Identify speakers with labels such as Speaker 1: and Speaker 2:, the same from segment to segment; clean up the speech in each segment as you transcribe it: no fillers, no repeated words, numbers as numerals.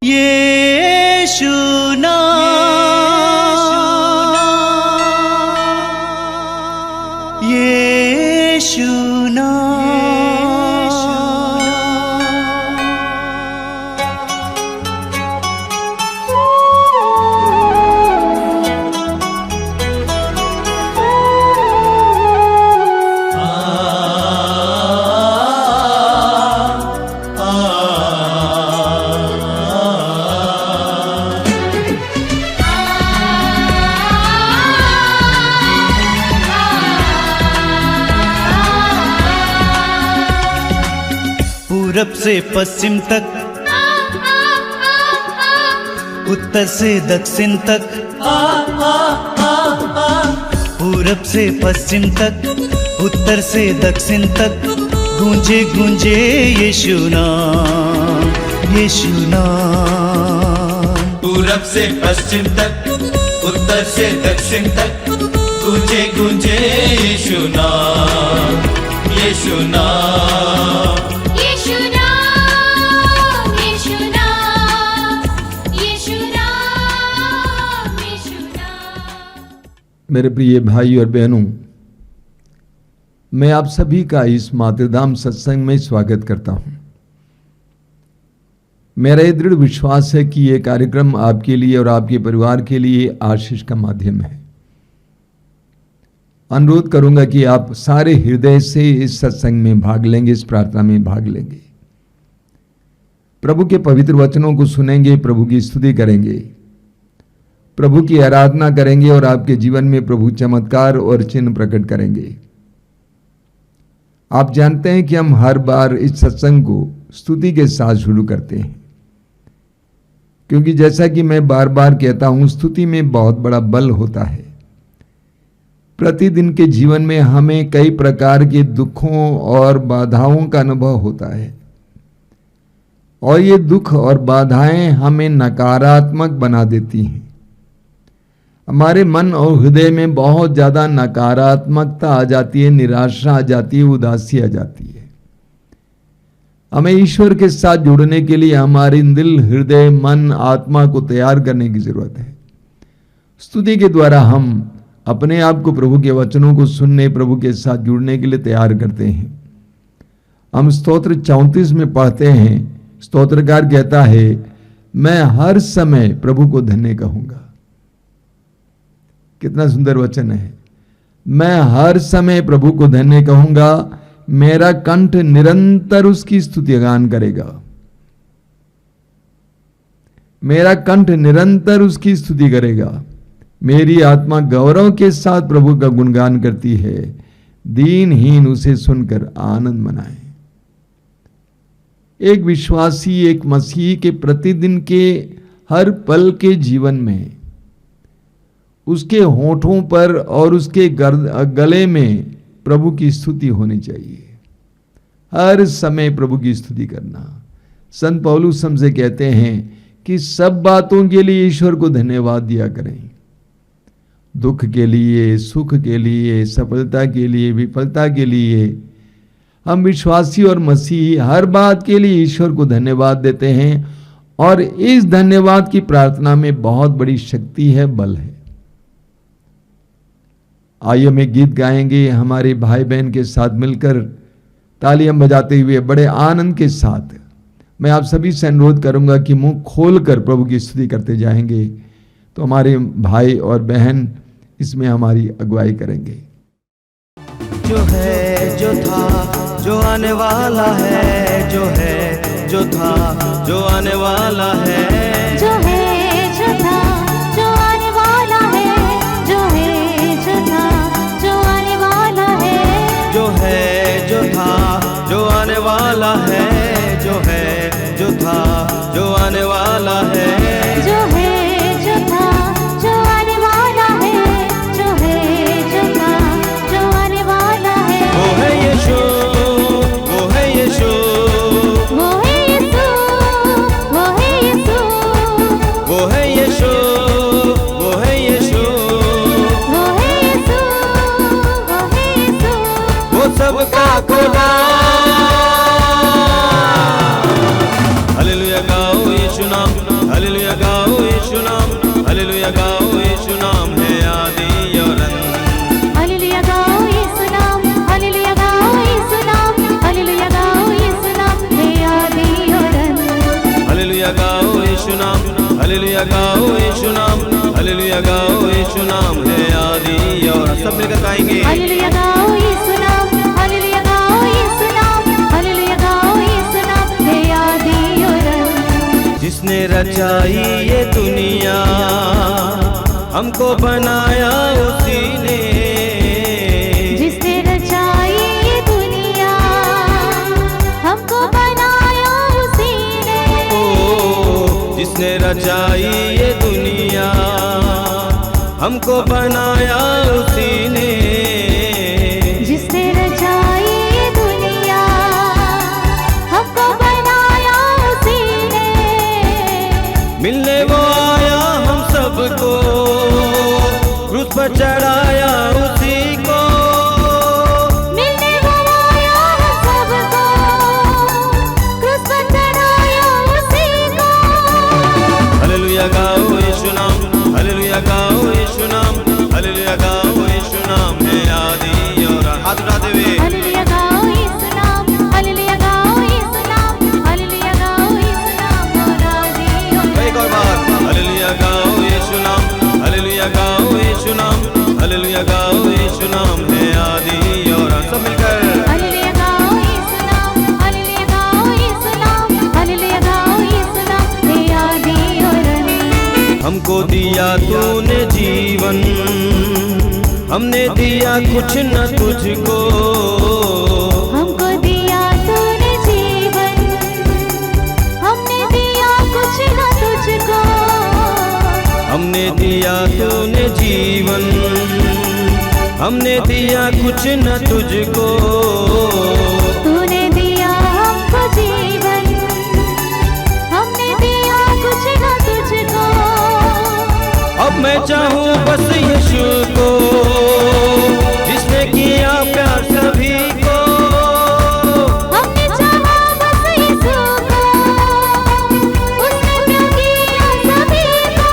Speaker 1: यीशु नाम, यीशु पूरब से पश्चिम तक, उत्तर से दक्षिण तक, पूरब से पश्चिम तक, उत्तर से दक्षिण तक, गूंजे गूंजे यीशु नाम, यीशु नाम।
Speaker 2: पूरब से पश्चिम तक, उत्तर से दक्षिण तक, गूंजे गूंजे यीशु नाम, यीशु नाम।
Speaker 3: मेरे प्रिय भाई और बहनों, मैं आप सभी का इस मातृधाम सत्संग में स्वागत करता हूं। मेरा ये दृढ़ विश्वास है कि ये कार्यक्रम आपके लिए और आपके परिवार के लिए आशीष का माध्यम है। अनुरोध करूंगा कि आप सारे हृदय से इस सत्संग में भाग लेंगे, इस प्रार्थना में भाग लेंगे, प्रभु के पवित्र वचनों को सुनेंगे, प्रभु की स्तुति करेंगे, प्रभु की आराधना करेंगे और आपके जीवन में प्रभु चमत्कार और चिन्ह प्रकट करेंगे। आप जानते हैं कि हम हर बार इस सत्संग को स्तुति के साथ शुरू करते हैं, क्योंकि जैसा कि मैं बार बार कहता हूं, स्तुति में बहुत बड़ा बल होता है। प्रतिदिन के जीवन में हमें कई प्रकार के दुखों और बाधाओं का अनुभव होता है, और ये दुख और बाधाएं हमें नकारात्मक बना देती हैं। हमारे मन और हृदय में बहुत ज़्यादा नकारात्मकता आ जाती है, निराशा आ जाती है, उदासी आ जाती है। हमें ईश्वर के साथ जुड़ने के लिए हमारे दिल, हृदय, मन, आत्मा को तैयार करने की जरूरत है। स्तुति के द्वारा हम अपने आप को प्रभु के वचनों को सुनने, प्रभु के साथ जुड़ने के लिए तैयार करते हैं। हम स्तोत्र 34 में पढ़ते हैं, स्तोत्रकार कहता है, मैं हर समय प्रभु को धन्य कहूंगा। कितना सुंदर वचन है। मैं हर समय प्रभु को धन्य कहूंगा, मेरा कंठ निरंतर उसकी स्तुति गान करेगा। मेरा कंठ निरंतर उसकी स्तुति करेगा। मेरी आत्मा गौरव के साथ प्रभु का गुणगान करती है, दीनहीन उसे सुनकर आनंद मनाए। एक विश्वासी, एक मसीही के प्रतिदिन के हर पल के जीवन में उसके होठों पर और उसके गले में प्रभु की स्तुति होनी चाहिए। हर समय प्रभु की स्तुति करना। संत पौलुस हमसे कहते हैं कि सब बातों के लिए ईश्वर को धन्यवाद दिया करें। दुख के लिए, सुख के लिए, सफलता के लिए, विफलता के लिए, हम विश्वासी और मसीही हर बात के लिए ईश्वर को धन्यवाद देते हैं, और इस धन्यवाद की प्रार्थना में बहुत बड़ी शक्ति है, बल है। आइए हम एक गीत गाएंगे हमारे भाई बहन के साथ मिलकर, तालियां बजाते हुए बड़े आनंद के साथ। मैं आप सभी से अनुरोध करूंगा कि मुंह खोलकर प्रभु की स्तुति करते जाएंगे, तो हमारे भाई और बहन इसमें हमारी अगुवाई करेंगे।
Speaker 1: जो है, जो था, जो आने वाला है, जो है, जो था, जो आने वाला है,
Speaker 4: जो है, जो था, जो आने वाला है, जो है, जो था, जो आने वाला है,
Speaker 1: जो है, जो था, जो आने वाला है, जो है, जो था, जो आने वाला है,
Speaker 4: जो है, जो था, जो आने वाला है, जो है, जो था, जो आने वाला है।
Speaker 1: वो है यीशु, वो है यीशु,
Speaker 4: वो है यीशु, वो है यीशु,
Speaker 1: वो है यीशु, वो है यीशु,
Speaker 4: वो है यीशु, वो है यीशु,
Speaker 1: वो सबका खुदा, हालेलुया गाओ यीशु नाम, हालेलुया गाओ यीशु नाम है आदि और सब मिलकर गाएंगे।
Speaker 4: हालेलुया गाओ यीशु नाम, हालेलुया गाओ यीशु नाम, हालेलुया गाओ यीशु नाम है आदि और अंत।
Speaker 1: जिसने रचाई ये दुनिया हमको बनाया उसी ने,
Speaker 4: जिसने रचाई ये दुनिया हमको बनाया उसी ने।
Speaker 1: ओ जिसने रचाई ये दुनिया हमको बनाया उसी ने,
Speaker 4: जिसने रचाई ये दुनिया हमको बनाया उसी ने।
Speaker 1: मिलने वो आया हम सबको, क्रूस पर चढ़ाया उसी को।
Speaker 4: मिलने वो आया हम सबको, क्रूस पर चढ़ाया उसी को।
Speaker 1: हालेलुया गाओ यीशु नाम, हालेलुया गाओ यीशु नाम, हालेलुया गाओ यीशु नाम है आदि और हाथ उठाते हुए
Speaker 4: हालेलुया गाओ यीशु नाम, हालेलुया गाओ यीशु नाम, हालेलुया गाओ यीशु नाम और आदि और
Speaker 1: एक और बार हालेलुया गाओ यीशु नाम, हालेलुया गाओ यीशु नाम, हालेलुया गाओ यीशु नाम है आदि और सब मिलकर
Speaker 4: हालेलुया गाओ यीशु नाम, हालेलुया गाओ यीशु नाम, हालेलुया गाओ यीशु नाम है आदि और अंत।
Speaker 1: हमको दिया तूने जीवन, हमने दिया कुछ न तुझको।
Speaker 4: हमको दिया तूने जीवन, हमने दिया कुछ न तुझको।
Speaker 1: हमने दिया तूने जीवन, हमने दिया कुछ न तुझको।
Speaker 4: तूने दिया हमको जीवन, हमने दिया कुछ न तुझको।
Speaker 1: अब मैं चाहूँ बस यीशु को, जिसने किया प्यार सभी को।
Speaker 4: हमने चाहा बस यीशु को, उसने प्यार किया सभी को।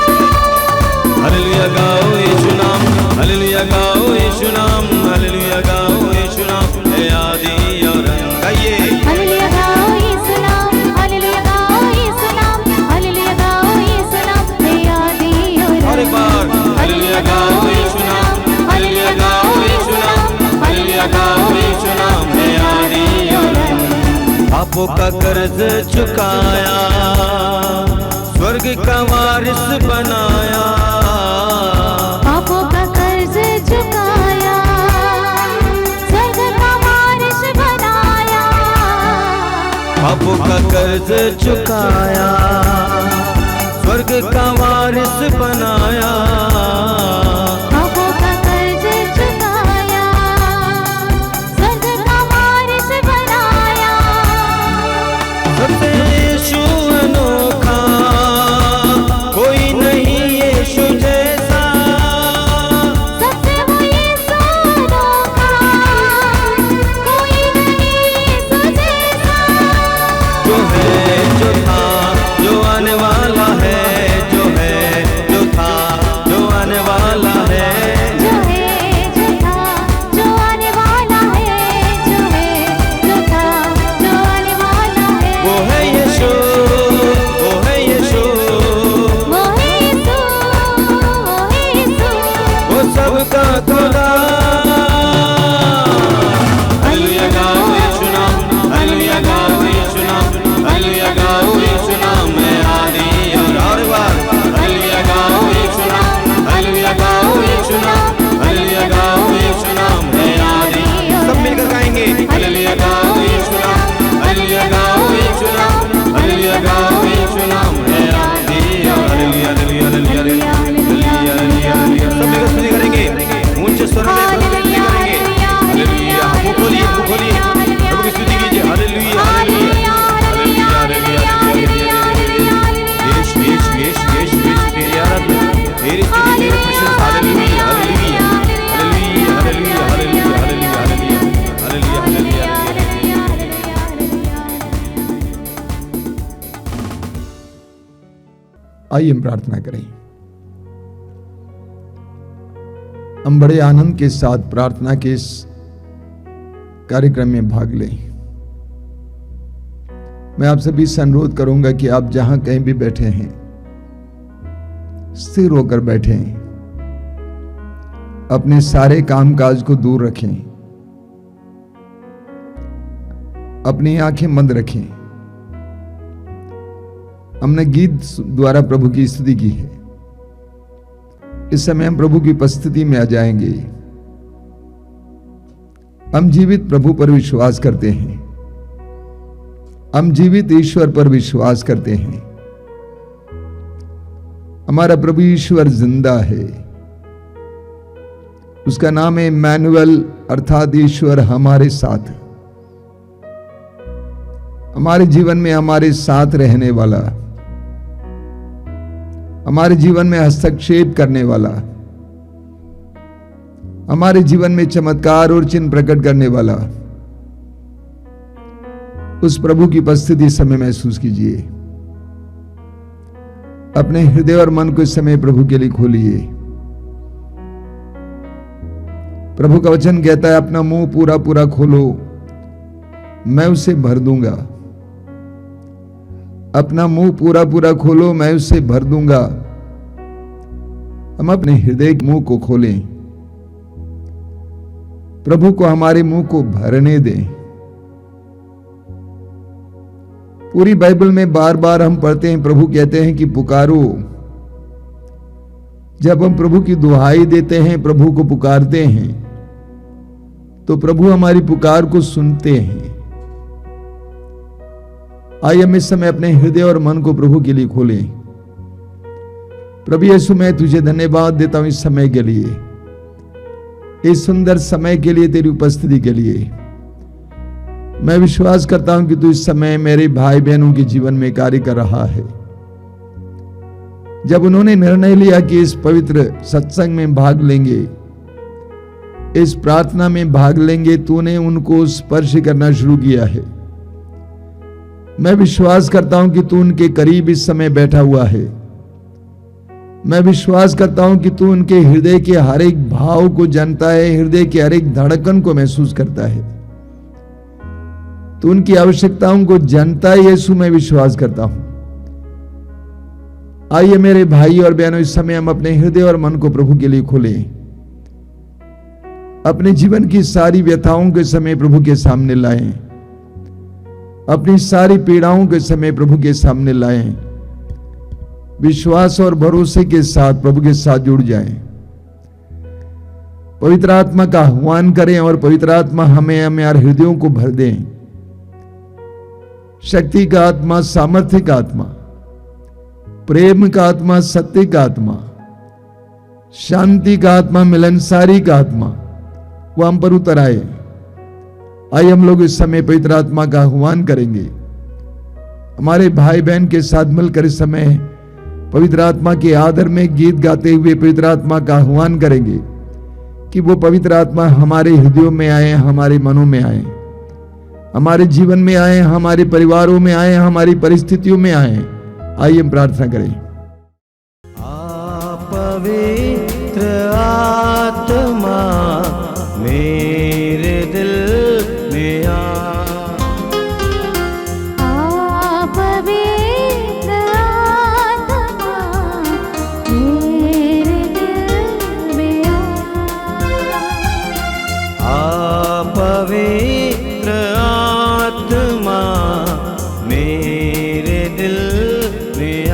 Speaker 1: हालेलुया गाओ यीशु नाम, हालेलुया गाओ यीशु नाम, हालेलुया गाओ यीशु नाम है आदि और अंत। गाइए
Speaker 4: हालेलुया गाओ यीशु नाम, हालेलुया गाओ यीशु नाम, हालेलुया गाओ यीशु नाम है आदि और
Speaker 1: और एक
Speaker 4: अंत।
Speaker 1: बार हालेलुया गाओ यीशु नाम, हालेलुया गाओ यीशु नाम, हालेलुया गाओ यीशु नाम है आदि और अंत। पापों का कर्ज चुकाया, स्वर्ग का वारिस बनाया।
Speaker 4: पापों का कर्ज चुकाया, स्वर्ग का वारिस बनाया।
Speaker 1: पापों का कर्ज चुकाया, स्वर्ग का वारिस बनाया।
Speaker 4: पापों का कर्ज चुकाया, स्वर्ग का वारिस बनाया।
Speaker 1: सबसे यीशु अनोखा, कोई नहीं यीशु जैसा।
Speaker 4: सबसे वो यीशु अनोखा, कोई नहीं यीशु जैसा।
Speaker 1: जो है जो था जो आने वाला है, जो है जो था जो आने वाला है।
Speaker 4: जो है जो था जो आने वाला है, जो है जो था जो आने वाला है।
Speaker 1: वो है यीशु, वो है यीशु,
Speaker 4: वो है यीशु, वो है यीशु।
Speaker 1: वो सबका खुदा। हालेलुया गाओ यीशु नाम, हालेलुया गाओ यीशु नाम, हालेलुया गाओ यीशु नाम है आदि और बार हालेलुया गाओ यीशु नाम, हालेलुया गाओ यीशु नाम, हालेलुया गाओ यीशु नाम है आदि। सब मिलकर गाएंगे हालेलुया गाओ यीशु नाम, हालेलुया गाओ यीशु नाम, हालेलुया गाओ यीशु नाम है आदि और hallelujah hallelujah hallelujah hallelujah hallelujah hallelujah. सब मिलकर स्तुति करेंगे ऊंचे स्वर में प्रभु की स्तुति करेंगे। हालेलुया मुंह खोलिए प्रभु की स्तुति कीजिए। Hallelujah hallelujah hallelujah hallelujah hallelujah. Yeshu Yeshu Yeshu Yeshu Yeshu तेरी आराधना, तेरी स्तुति, तेरी प्रशंसा। Hallelujah hallelujah hallelujah hallelujah hallelujah hallelujah hallelujah hallelujah hallelujah.
Speaker 3: आइए हम प्रार्थना करें। हम बड़े आनंद के साथ प्रार्थना के इस कार्यक्रम में भाग लें। मैं आप सभी से अनुरोध करूंगा कि आप जहां कहीं भी बैठे हैं, स्थिर होकर बैठें, अपने सारे कामकाज को दूर रखें, अपनी आंखें बंद रखें। हमने गीत द्वारा प्रभु की स्तुति की है। इस समय हम प्रभु की उपस्थिति में आ जाएंगे। हम जीवित प्रभु पर विश्वास करते हैं, हम जीवित ईश्वर पर विश्वास करते हैं। हमारा प्रभु ईश्वर जिंदा है। उसका नाम है इम्मानुएल, अर्थात ईश्वर हमारे साथ, हमारे जीवन में हमारे साथ रहने वाला, हमारे जीवन में हस्तक्षेप करने वाला, हमारे जीवन में चमत्कार और चिन्ह प्रकट करने वाला, उस प्रभु की उपस्थिति इस समय महसूस कीजिए। अपने हृदय और मन को इस समय प्रभु के लिए खोलिए। प्रभु का वचन कहता है, अपना मुंह पूरा पूरा खोलो, मैं उसे भर दूंगा। अपना मुंह पूरा पूरा खोलो, मैं उसे भर दूंगा। हम अपने हृदय के मुंह को खोलें, प्रभु को हमारे मुंह को भरने दें। पूरी बाइबल में बार बार हम पढ़ते हैं, प्रभु कहते हैं कि पुकारो। जब हम प्रभु की दुहाई देते हैं, प्रभु को पुकारते हैं, तो प्रभु हमारी पुकार को सुनते हैं। आइए हम इस समय अपने हृदय और मन को प्रभु के लिए खोलें। प्रभु यीशु, मैं तुझे धन्यवाद देता हूं इस समय के लिए, इस सुंदर समय के लिए, तेरी उपस्थिति के लिए। मैं विश्वास करता हूं कि तू इस समय मेरे भाई बहनों के जीवन में कार्य कर रहा है। जब उन्होंने निर्णय लिया कि इस पवित्र सत्संग में भाग लेंगे, इस प्रार्थना में भाग लेंगे, तूने उनको स्पर्श करना शुरू किया है। मैं विश्वास करता हूं कि तू उनके करीब इस समय बैठा हुआ है। मैं विश्वास करता हूं कि तू उनके हृदय के हर एक भाव को जानता है, हृदय के हर एक धड़कन को महसूस करता है। तू उनकी आवश्यकताओं को जानता है। यीशु, मैं विश्वास करता हूं। आइए मेरे भाई और बहनों, इस समय हम अपने हृदय और मन को प्रभु के लिए खोलें। अपने जीवन की सारी व्यथाओं के समय प्रभु के सामने लाएं, अपनी सारी पीड़ाओं के समय प्रभु के सामने लाएं। विश्वास और भरोसे के साथ प्रभु के साथ जुड़ जाएं। पवित्र आत्मा का आह्वान करें और पवित्र आत्मा हमें हमारे हृदयों को भर दें। शक्ति का आत्मा, सामर्थ्य का आत्मा, प्रेम का आत्मा, सत्य का आत्मा, शांति का आत्मा, मिलनसारी का आत्मा, वो हम पर उतर आए। आइए हम लोग इस समय पवित्र आत्मा का आह्वान करेंगे। हमारे भाई बहन के साथ मिलकर इस समय पवित्र आत्मा के आदर में गीत गाते हुए पवित्र आत्मा का आह्वान करेंगे कि वो पवित्र आत्मा हमारे हृदयों में आए, हमारे मनों में आए, हमारे जीवन में आए, हमारे परिवारों में आए, हमारी परिस्थितियों में आए। आइए हम प्रार्थना करें।
Speaker 2: पवित्र आत्मा मेरे दिल में आ,
Speaker 4: पवित्र आत्मा मेरे दिल में
Speaker 2: आ पवित्र आत्मा मेरे दिल में आ,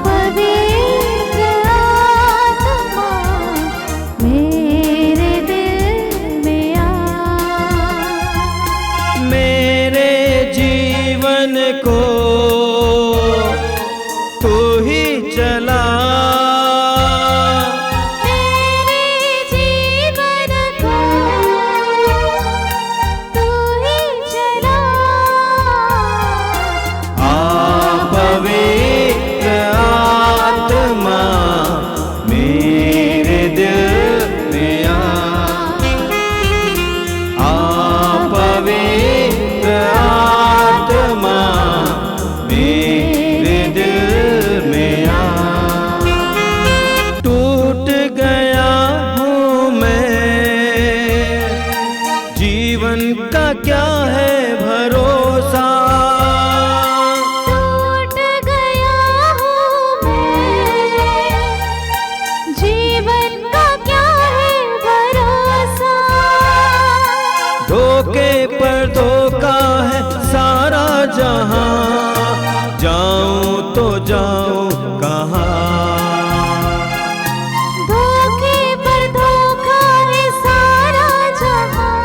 Speaker 4: पवित्र आत्मा मेरे दिल में
Speaker 2: मेरे जीवन को तू ही चला,
Speaker 4: मेरे जीवन को तू ही चला।
Speaker 2: पवित्र आत्मा मेरे दिल में आ पवित्र आत्मा मेरे दिल में आ। टूट गया हूँ मैं, जीवन का क्या है भरोसा,
Speaker 4: टूट गया
Speaker 2: जाऊं कहाँ।
Speaker 4: धोखे पर धोखा है सारा जहां,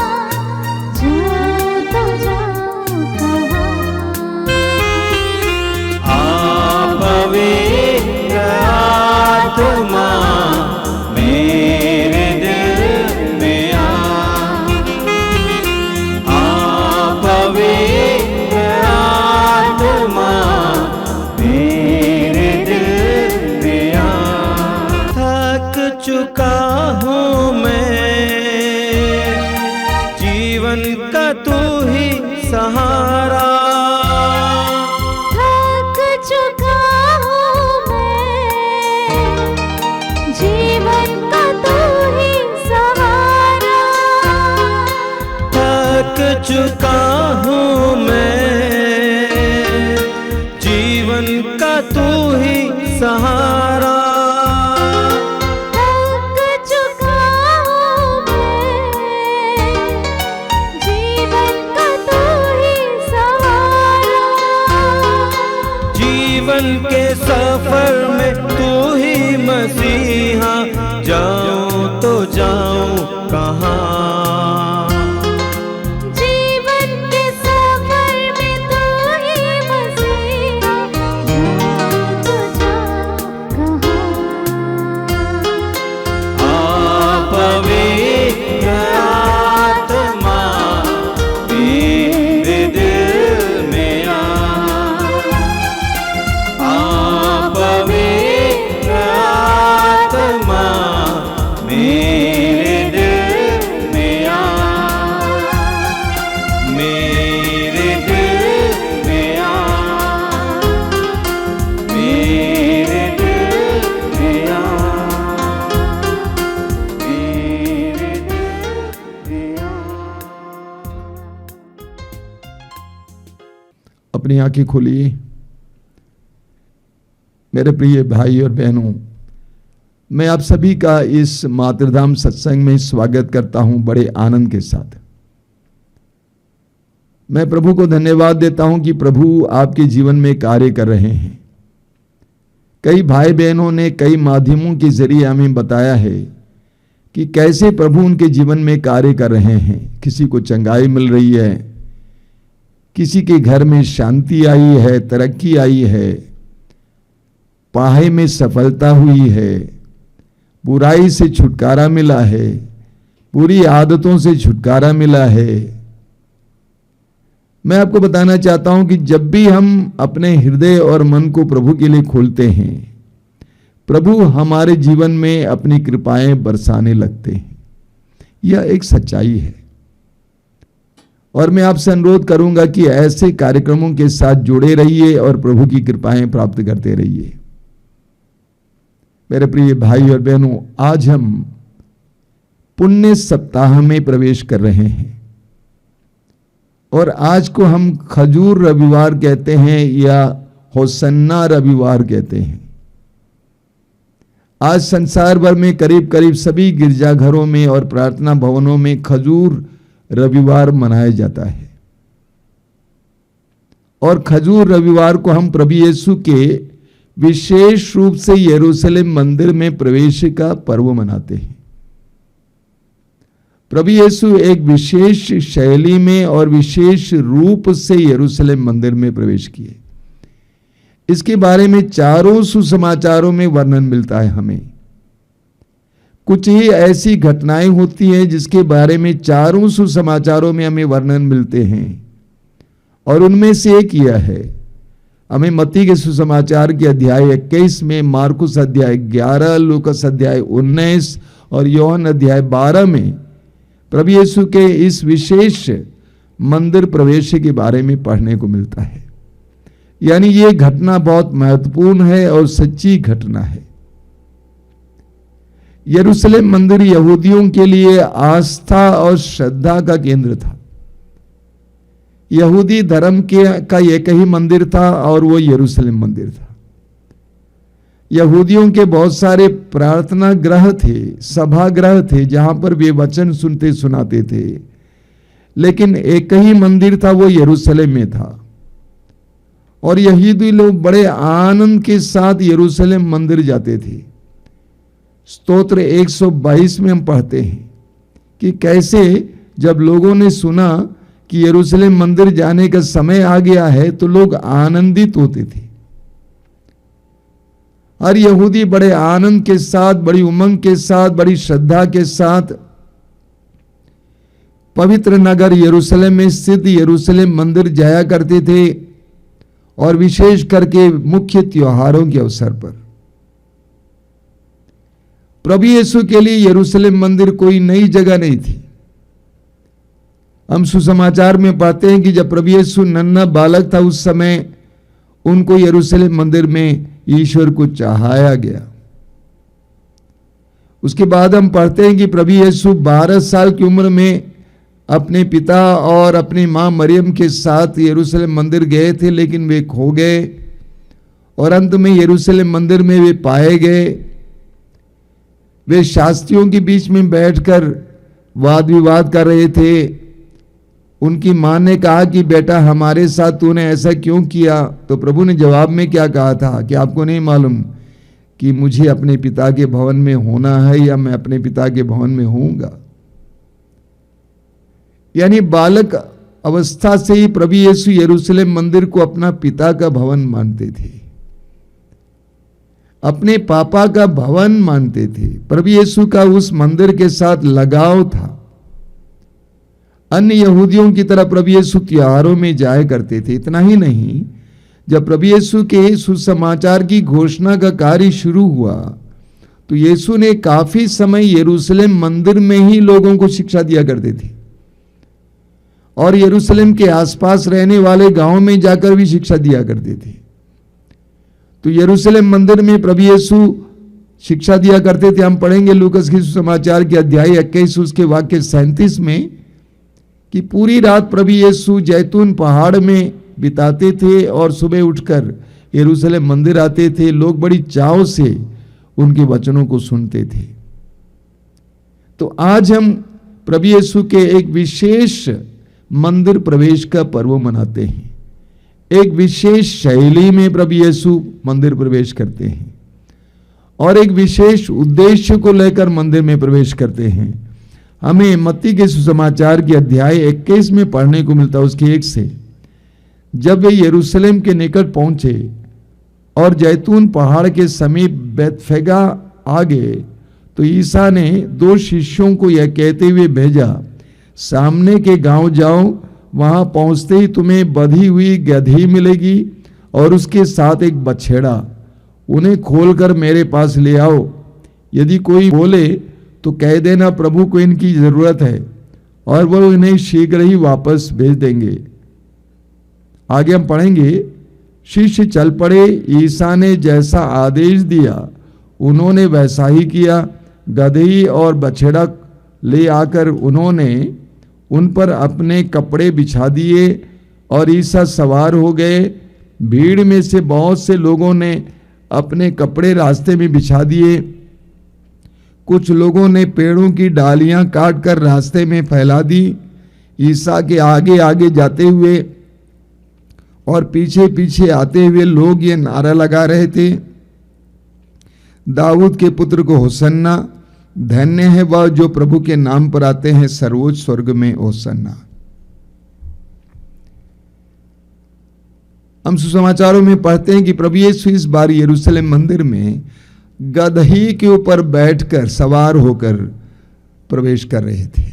Speaker 4: जाऊं तो जाऊं कहाँ।
Speaker 2: पवित्र आत्मा मेरे दिल में आ पवित्र आत्मा मेरे दिल में आ। थक चुका हूँ मैं, जीवन का तू ही सहारा।
Speaker 4: थक चुका हूँ मैं, जीवन का तू ही सहारा।
Speaker 2: थक चुका हूँ मैं, जीवन का तू ही सहारा।
Speaker 4: थक चुका हूँ मैं, जीवन का तू ही सहारा।
Speaker 2: जीवन के सफर में तू ही मसीहा, जाऊं तो जाऊं कहाँ।
Speaker 4: जीवन के सफर में तू ही मसीहा, जाऊं तो जाऊं कहाँ।
Speaker 2: पवित्र आत्मा मेरे दिल में आ पवित्र आत्मा मेरे दिल में आ मेरे दिल में आ मेरे दिल में आ मेरे दिल में आ।
Speaker 3: अपनी आंखें खोलिए। मेरे प्रिय भाई और बहनों, मैं आप सभी का इस मातृधाम सत्संग में स्वागत करता हूं बड़े आनंद के साथ। मैं प्रभु को धन्यवाद देता हूं कि प्रभु आपके जीवन में कार्य कर रहे हैं। कई भाई बहनों ने कई माध्यमों के जरिए हमें बताया है कि कैसे प्रभु उनके जीवन में कार्य कर रहे हैं। किसी को चंगाई मिल रही है, किसी के घर में शांति आई है, तरक्की आई है, पढ़ाई में सफलता हुई है, बुराई से छुटकारा मिला है, बुरी आदतों से छुटकारा मिला है। मैं आपको बताना चाहता हूं कि जब भी हम अपने हृदय और मन को प्रभु के लिए खोलते हैं, प्रभु हमारे जीवन में अपनी कृपाएं बरसाने लगते हैं। यह एक सच्चाई है और मैं आपसे अनुरोध करूंगा कि ऐसे कार्यक्रमों के साथ जुड़े रहिए और प्रभु की कृपाएं प्राप्त करते रहिए। मेरे प्रिय भाई और बहनों, आज हम पुण्य सप्ताह में प्रवेश कर रहे हैं और आज को हम खजूर रविवार कहते हैं या होसन्ना रविवार कहते हैं। आज संसार भर में करीब करीब सभी गिरजाघरों में और प्रार्थना भवनों में खजूर रविवार मनाया जाता है और खजूर रविवार को हम प्रभु यीशु के विशेष रूप से यरूशलेम मंदिर में प्रवेश का पर्व मनाते हैं। प्रभु यीशु एक विशेष शैली में और विशेष रूप से यरूशलेम मंदिर में प्रवेश किए। इसके बारे में चारों सुसमाचारों में वर्णन मिलता है हमें। कुछ ही ऐसी घटनाएं होती हैं जिसके बारे में चारों सुसमाचारों में हमें वर्णन मिलते हैं और उनमें से एक यह है। हमें मत्ती के सुसमाचार के अध्याय 21 में, मार्कुस अध्याय 11, लूकास अध्याय 19 और योहन अध्याय 12 में प्रभु यीशु के इस विशेष मंदिर प्रवेश के बारे में पढ़ने को मिलता है। यानी ये घटना बहुत महत्वपूर्ण है और सच्ची घटना है। यरूशलेम मंदिर यहूदियों के लिए आस्था और श्रद्धा का केंद्र था। यहूदी धर्म का एक ही मंदिर था और वो यरूशलेम मंदिर था। यहूदियों के बहुत सारे प्रार्थना गृह थे, सभागृह थे, जहां पर वे वचन सुनते सुनाते थे, लेकिन एक ही मंदिर था, वो यरूशलेम में था। और यहूदी लोग बड़े आनंद के साथ यरूशलेम मंदिर जाते थे। स्तोत्र 122 में हम पढ़ते हैं कि कैसे जब लोगों ने सुना कि यरूशलेम मंदिर जाने का समय आ गया है तो लोग आनंदित होते थे। हर यहूदी बड़े आनंद के साथ, बड़ी उमंग के साथ, बड़ी श्रद्धा के साथ पवित्र नगर यरूशलेम में स्थित यरूशलेम मंदिर जाया करते थे, और विशेष करके मुख्य त्योहारों के अवसर पर। प्रभु यीशु के लिए यरूशलेम मंदिर कोई नई जगह नहीं थी। हम सुसमाचार में पाते हैं कि जब प्रभु यीशु नन्हा बालक था उस समय उनको यरूशलेम मंदिर में ईश्वर को चढ़ाया गया। उसके बाद हम पढ़ते हैं कि प्रभु यीशु 12 साल की उम्र में अपने पिता और अपनी मां मरियम के साथ यरूशलेम मंदिर गए थे, लेकिन वे खो गए और अंत में यरूशलेम मंदिर में वे पाए गए। वे शास्त्रियों के बीच में बैठकर वाद विवाद कर रहे थे। उनकी मां ने कहा कि बेटा हमारे साथ तूने ऐसा क्यों किया? तो प्रभु ने जवाब में क्या कहा था कि आपको नहीं मालूम कि मुझे अपने पिता के भवन में होना है या मैं अपने पिता के भवन में होऊंगा। यानी बालक अवस्था से ही प्रभु यीशु यरूशलेम मंदिर को अपना पिता का भवन मानते थे, अपने पापा का भवन मानते थे। प्रभु यीशु का उस मंदिर के साथ लगाव था। अन्य यहूदियों की तरह प्रभु यीशु त्योहारों में जाया करते थे। इतना ही नहीं, जब प्रभु यीशु के सुसमाचार की घोषणा का कार्य शुरू हुआ तो यीशु ने काफी समय यरूशलेम मंदिर में ही लोगों को शिक्षा दिया करते थे, और यरूशलेम के आसपास रहने वाले गांवों में जाकर भी शिक्षा दिया करते थे। तो यरूशलेम मंदिर में प्रभु यीशु शिक्षा दिया करते थे। हम पढ़ेंगे लूकस के सुसमाचार के अध्याय 21 उसके वाक्य 37 में कि पूरी रात प्रभु यीशु जैतून पहाड़ में बिताते थे और सुबह उठकर यरूशलेम मंदिर आते थे। लोग बड़ी चाव से उनके वचनों को सुनते थे। तो आज हम प्रभु यीशु के एक विशेष मंदिर प्रवेश का पर्व मनाते हैं। एक विशेष शैली में प्रभु यीशु मंदिर प्रवेश करते हैं और एक विशेष उद्देश्य को लेकर मंदिर में प्रवेश करते हैं। हमें मत्ती के सुसमाचार के अध्याय 21 में पढ़ने को मिलता है उसके 1 से। जब वे यरूशलेम के निकट पहुंचे और जैतून पहाड़ के समीप बेतफेगा आ गए तो ईसा ने 2 शिष्यों को यह कहते हुए भेजा, सामने के गांव जाओ, वहां पहुंचते ही तुम्हें बंधी हुई गदही मिलेगी और उसके साथ एक बछड़ा। उन्हें खोलकर मेरे पास ले आओ। यदि कोई बोले तो कह देना प्रभु को इनकी जरूरत है और वह इन्हें शीघ्र ही वापस भेज देंगे। आगे हम पढ़ेंगे, शिष्य चल पड़े। ईसा ने जैसा आदेश दिया उन्होंने वैसा ही किया। गदही और बछड़ा ले आकर उन्होंने उन पर अपने कपड़े बिछा दिए और ईसा सवार हो गए। भीड़ में से बहुत से लोगों ने अपने कपड़े रास्ते में बिछा दिए। कुछ लोगों ने पेड़ों की डालियां काटकर रास्ते में फैला दी। ईसा के आगे आगे जाते हुए और पीछे पीछे आते हुए लोग ये नारा लगा रहे थे, दाऊद के पुत्र को होसन्ना, धन्य है वह जो प्रभु के नाम पर आते हैं, सर्वोच्च स्वर्ग में होसन्ना। हम सुसमाचारों में पढ़ते हैं कि प्रभु यीशु इस बार यरूशलेम मंदिर में गदही के ऊपर बैठकर सवार होकर प्रवेश कर रहे थे।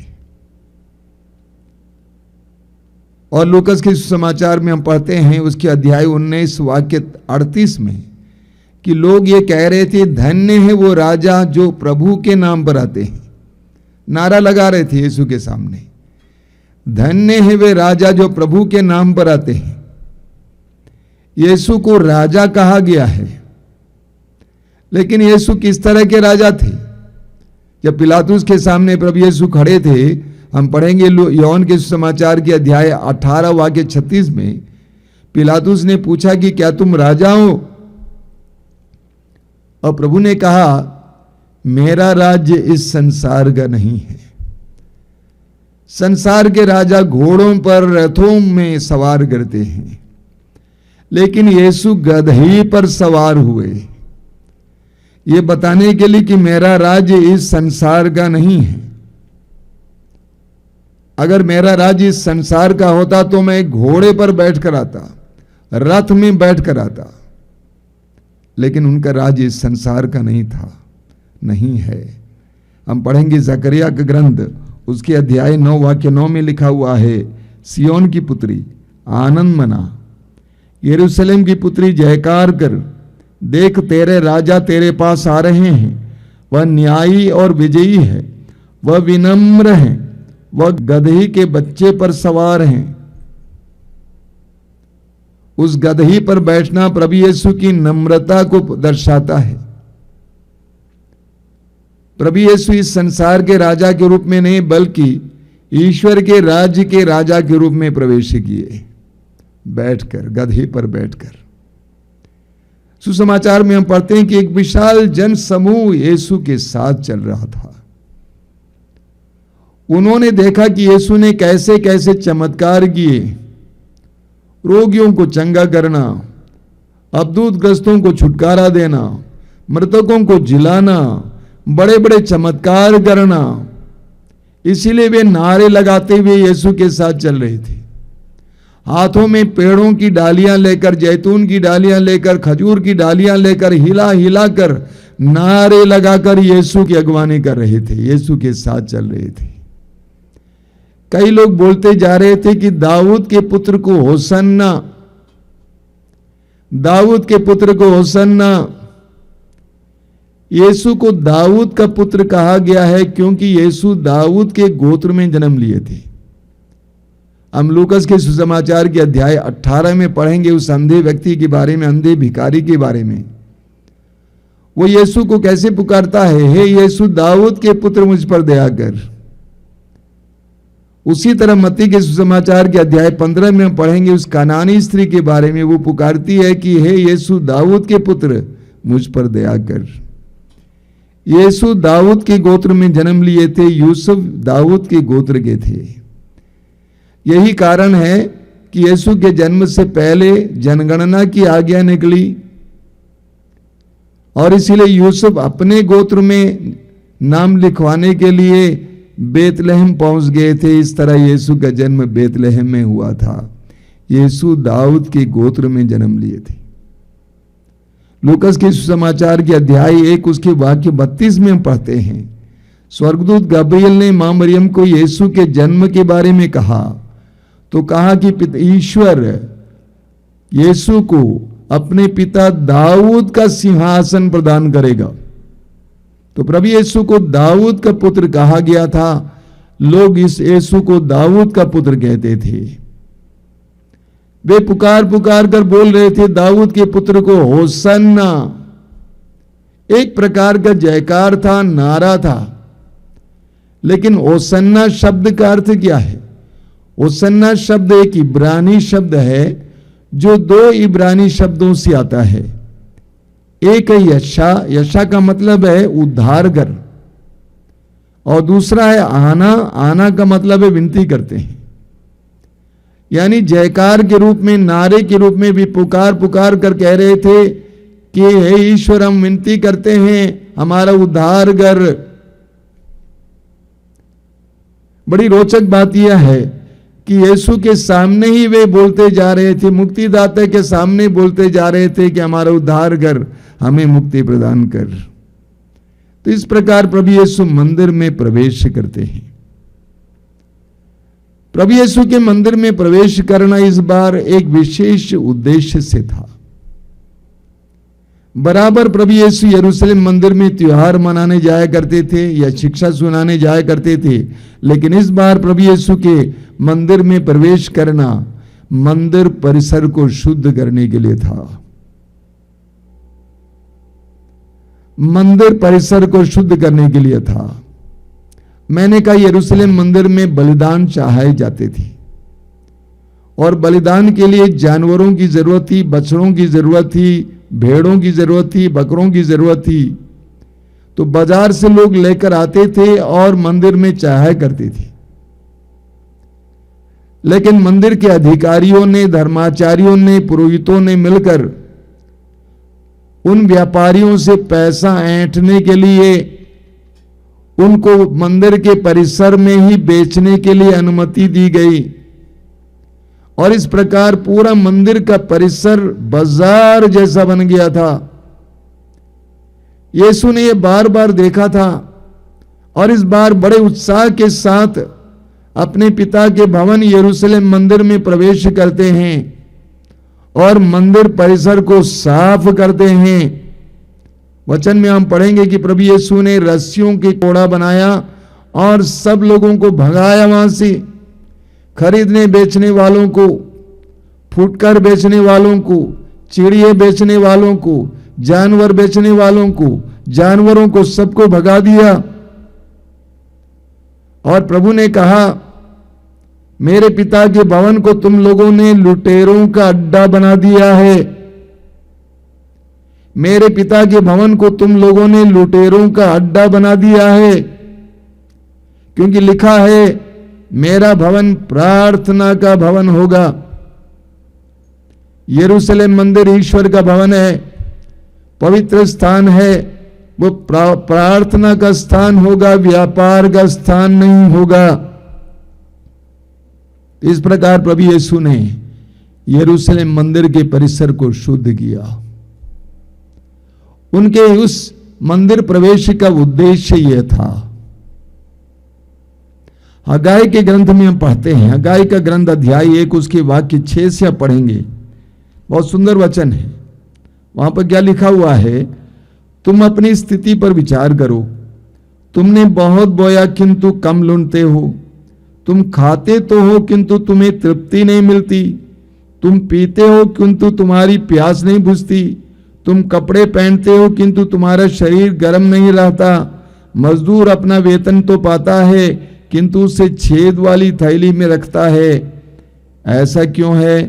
Speaker 3: और लूकस के सुसमाचार में हम पढ़ते हैं उसके अध्याय 19 वाक्य 38 में कि लोग ये कह रहे थे, धन्य है वो राजा जो प्रभु के नाम पर आते हैं। नारा लगा रहे थे यीशु के सामने, धन्य है वे राजा जो प्रभु के नाम पर आते हैं। यीशु को राजा कहा गया है, लेकिन यीशु किस तरह के राजा थे? जब पिलातुस के सामने प्रभु यीशु खड़े थे, हम पढ़ेंगे यूहन्ना के सुसमाचार के अध्याय 18 वाक्य 36 में, पिलातुस ने पूछा कि क्या तुम राजा हो? और प्रभु ने कहा, मेरा राज्य इस संसार का नहीं है। संसार के राजा घोड़ों पर रथों में सवार करते हैं, लेकिन यीशु गदही पर सवार हुए, ये बताने के लिए कि मेरा राज्य इस संसार का नहीं है। अगर मेरा राज्य इस संसार का होता तो मैं घोड़े पर बैठकर आता, रथ में बैठकर आता, लेकिन उनका राज्य इस संसार का नहीं था, नहीं है। हम पढ़ेंगे जकरिया का ग्रंथ, उसके अध्याय 9 वाक्य 9 में लिखा हुआ है, सियोन की पुत्री आनंद मना, यरूशलेम की पुत्री जयकार कर, देख तेरे राजा तेरे पास आ रहे हैं, वह न्यायी और विजयी है, वह विनम्र है, वह गदही के बच्चे पर सवार हैं। उस गदही पर बैठना प्रभु यीशु की नम्रता को दर्शाता है। प्रभु यीशु इस संसार के राजा के रूप में नहीं बल्कि ईश्वर के राज्य के राजा के रूप में प्रवेश किए, बैठकर, गदही पर बैठकर। सुसमाचार में हम पढ़ते हैं कि एक विशाल जन समूह यीशु के साथ चल रहा था। उन्होंने देखा कि यीशु ने कैसे कैसे चमत्कार किए, रोगियों को चंगा करना, अबदूतग्रस्तों को छुटकारा देना, मृतकों को जिलाना, बड़े बड़े चमत्कार करना। इसीलिए वे नारे लगाते हुए यीशु के साथ चल रहे थे। हाथों में पेड़ों की डालियां लेकर, जैतून की डालियां लेकर, खजूर की डालियां लेकर, हिला हिला कर, नारे लगाकर यीशु की अगवानी कर रहे थे, यीशु के साथ चल रहे थे। कई लोग बोलते जा रहे थे कि दाऊद के पुत्र को होसन्ना, दाऊद के पुत्र को होसन्ना। यीशु को दाऊद का पुत्र कहा गया है क्योंकि यीशु दाऊद के गोत्र में जन्म लिए थे। हम लूकस के सुसमाचार के अध्याय 18 में पढ़ेंगे उस अंधे व्यक्ति के बारे में, अंधे भिखारी के बारे में। वो यीशु को कैसे पुकारता है, हे यीशु दाऊद के पुत्र मुझ पर दया कर। उसी तरह मत्ती के सुसमाचार के अध्याय 15 में हम पढ़ेंगे उस कनानी स्त्री के बारे में। वो पुकारती है कि हे यीशु दाऊद के पुत्र मुझ पर दया कर। यीशु दाऊद के गोत्र में जन्म लिए थे, यूसुफ दाऊद के गोत्र के थे। यही कारण है कि यीशु के जन्म से पहले जनगणना की आज्ञा निकली और इसीलिए यूसुफ अपने गोत्र में नाम लिखवाने के लिए बेतलहम पहुंच गए थे। इस तरह यीशु का जन्म बेतलहम में हुआ था। यीशु दाऊद के गोत्र में जन्म लिए थे। लूकस के सुसमाचार के अध्याय 1 उसके वाक्य 32 में हम पढ़ते हैं, स्वर्गदूत गब्रिएल ने मां मरियम को यीशु के जन्म के बारे में कहा तो कहा कि ईश्वर यीशु को अपने पिता दाऊद का सिंहासन प्रदान करेगा। तो प्रभु यीशु को दाऊद का पुत्र कहा गया था। लोग इस यीशु को दाऊद का पुत्र कहते थे। वे पुकार पुकार कर बोल रहे थे दाऊद के पुत्र को होसन्ना। एक प्रकार का जयकार था, नारा था। लेकिन होसन्ना शब्द का अर्थ क्या है? होसन्ना शब्द एक इब्रानी शब्द है जो 2 इब्रानी शब्दों से आता है। एक है यशा, यशा का मतलब है उद्धारकर, और दूसरा है आना, आना का मतलब है विनती करते हैं। यानी जयकार के रूप में, नारे के रूप में भी पुकार पुकार कर कह रहे थे कि हे ईश्वर हम विनती करते हैं हमारा उद्धार कर। बड़ी रोचक बात यह है कि यीशु के सामने ही वे बोलते जा रहे थे, मुक्तिदाता के सामने बोलते जा रहे थे कि हमारा उद्धार कर, हमें मुक्ति प्रदान कर। तो इस प्रकार प्रभु यीशु मंदिर में प्रवेश करते हैं। प्रभु यीशु के मंदिर में प्रवेश करना इस बार एक विशेष उद्देश्य से था। बराबर प्रभु यीशु यरूशलेम मंदिर में त्योहार मनाने जाया करते थे या शिक्षा सुनाने जाया करते थे, लेकिन इस बार प्रभु यीशु के मंदिर में प्रवेश करना मंदिर परिसर को शुद्ध करने के लिए था। मंदिर परिसर को शुद्ध करने के लिए था। मैंने कहा यरूशलेम मंदिर में बलिदान चढ़ाए जाते थे और बलिदान के लिए जानवरों की जरूरत थी, बछड़ों की जरूरत थी, भेड़ों की जरूरत थी, बकरों की जरूरत थी। तो बाजार से लोग लेकर आते थे और मंदिर में चढ़ाया करते थे। लेकिन मंदिर के अधिकारियों ने, धर्माचार्यों ने, पुरोहितों ने मिलकर उन व्यापारियों से पैसा ऐंठने के लिए उनको मंदिर के परिसर में ही बेचने के लिए अनुमति दी गई और इस प्रकार पूरा मंदिर का परिसर बाजार जैसा बन गया था। यीशु ने यह बार बार देखा था और इस बार बड़े उत्साह के साथ अपने पिता के भवन यरूशलेम मंदिर में प्रवेश करते हैं और मंदिर परिसर को साफ करते हैं। वचन में हम पढ़ेंगे कि प्रभु यीशु ने रस्सियों की कोड़ा बनाया और सब लोगों को भगाया वहां से, खरीदने बेचने वालों को, फुटकर बेचने वालों को, चिड़िए बेचने वालों को, जानवर बेचने वालों को, जानवरों को, सबको भगा दिया। और प्रभु ने कहा, मेरे पिता के भवन को तुम लोगों ने लुटेरों का अड्डा बना दिया है। मेरे पिता के भवन को तुम लोगों ने लुटेरों का अड्डा बना दिया है, क्योंकि लिखा है मेरा भवन प्रार्थना का भवन होगा। यरूशलेम मंदिर ईश्वर का भवन है, पवित्र स्थान है, वो प्रार्थना का स्थान होगा, व्यापार का स्थान नहीं होगा। इस प्रकार प्रभु यीशु ने यरूशलेम मंदिर के परिसर को शुद्ध किया। उनके उस मंदिर प्रवेश का उद्देश्य यह था। हगाई के ग्रंथ में हम पढ़ते हैं, हगाई का ग्रंथ अध्याय 1 उसके वाक्य 6 से आप पढ़ेंगे, बहुत सुंदर वचन है। वहां पर क्या लिखा हुआ है, तुम अपनी स्थिति पर विचार करो, तुमने बहुत बोया किंतु कम लूटते हो, तुम खाते तो हो किंतु तुम्हें तृप्ति नहीं मिलती, तुम पीते हो किंतु तुम्हारी प्यास नहीं बुझती, तुम कपड़े पहनते हो किंतु तुम्हारा शरीर गर्म नहीं रहता, मजदूर अपना वेतन तो पाता है किंतु उसे छेद वाली थैली में रखता है। ऐसा क्यों है?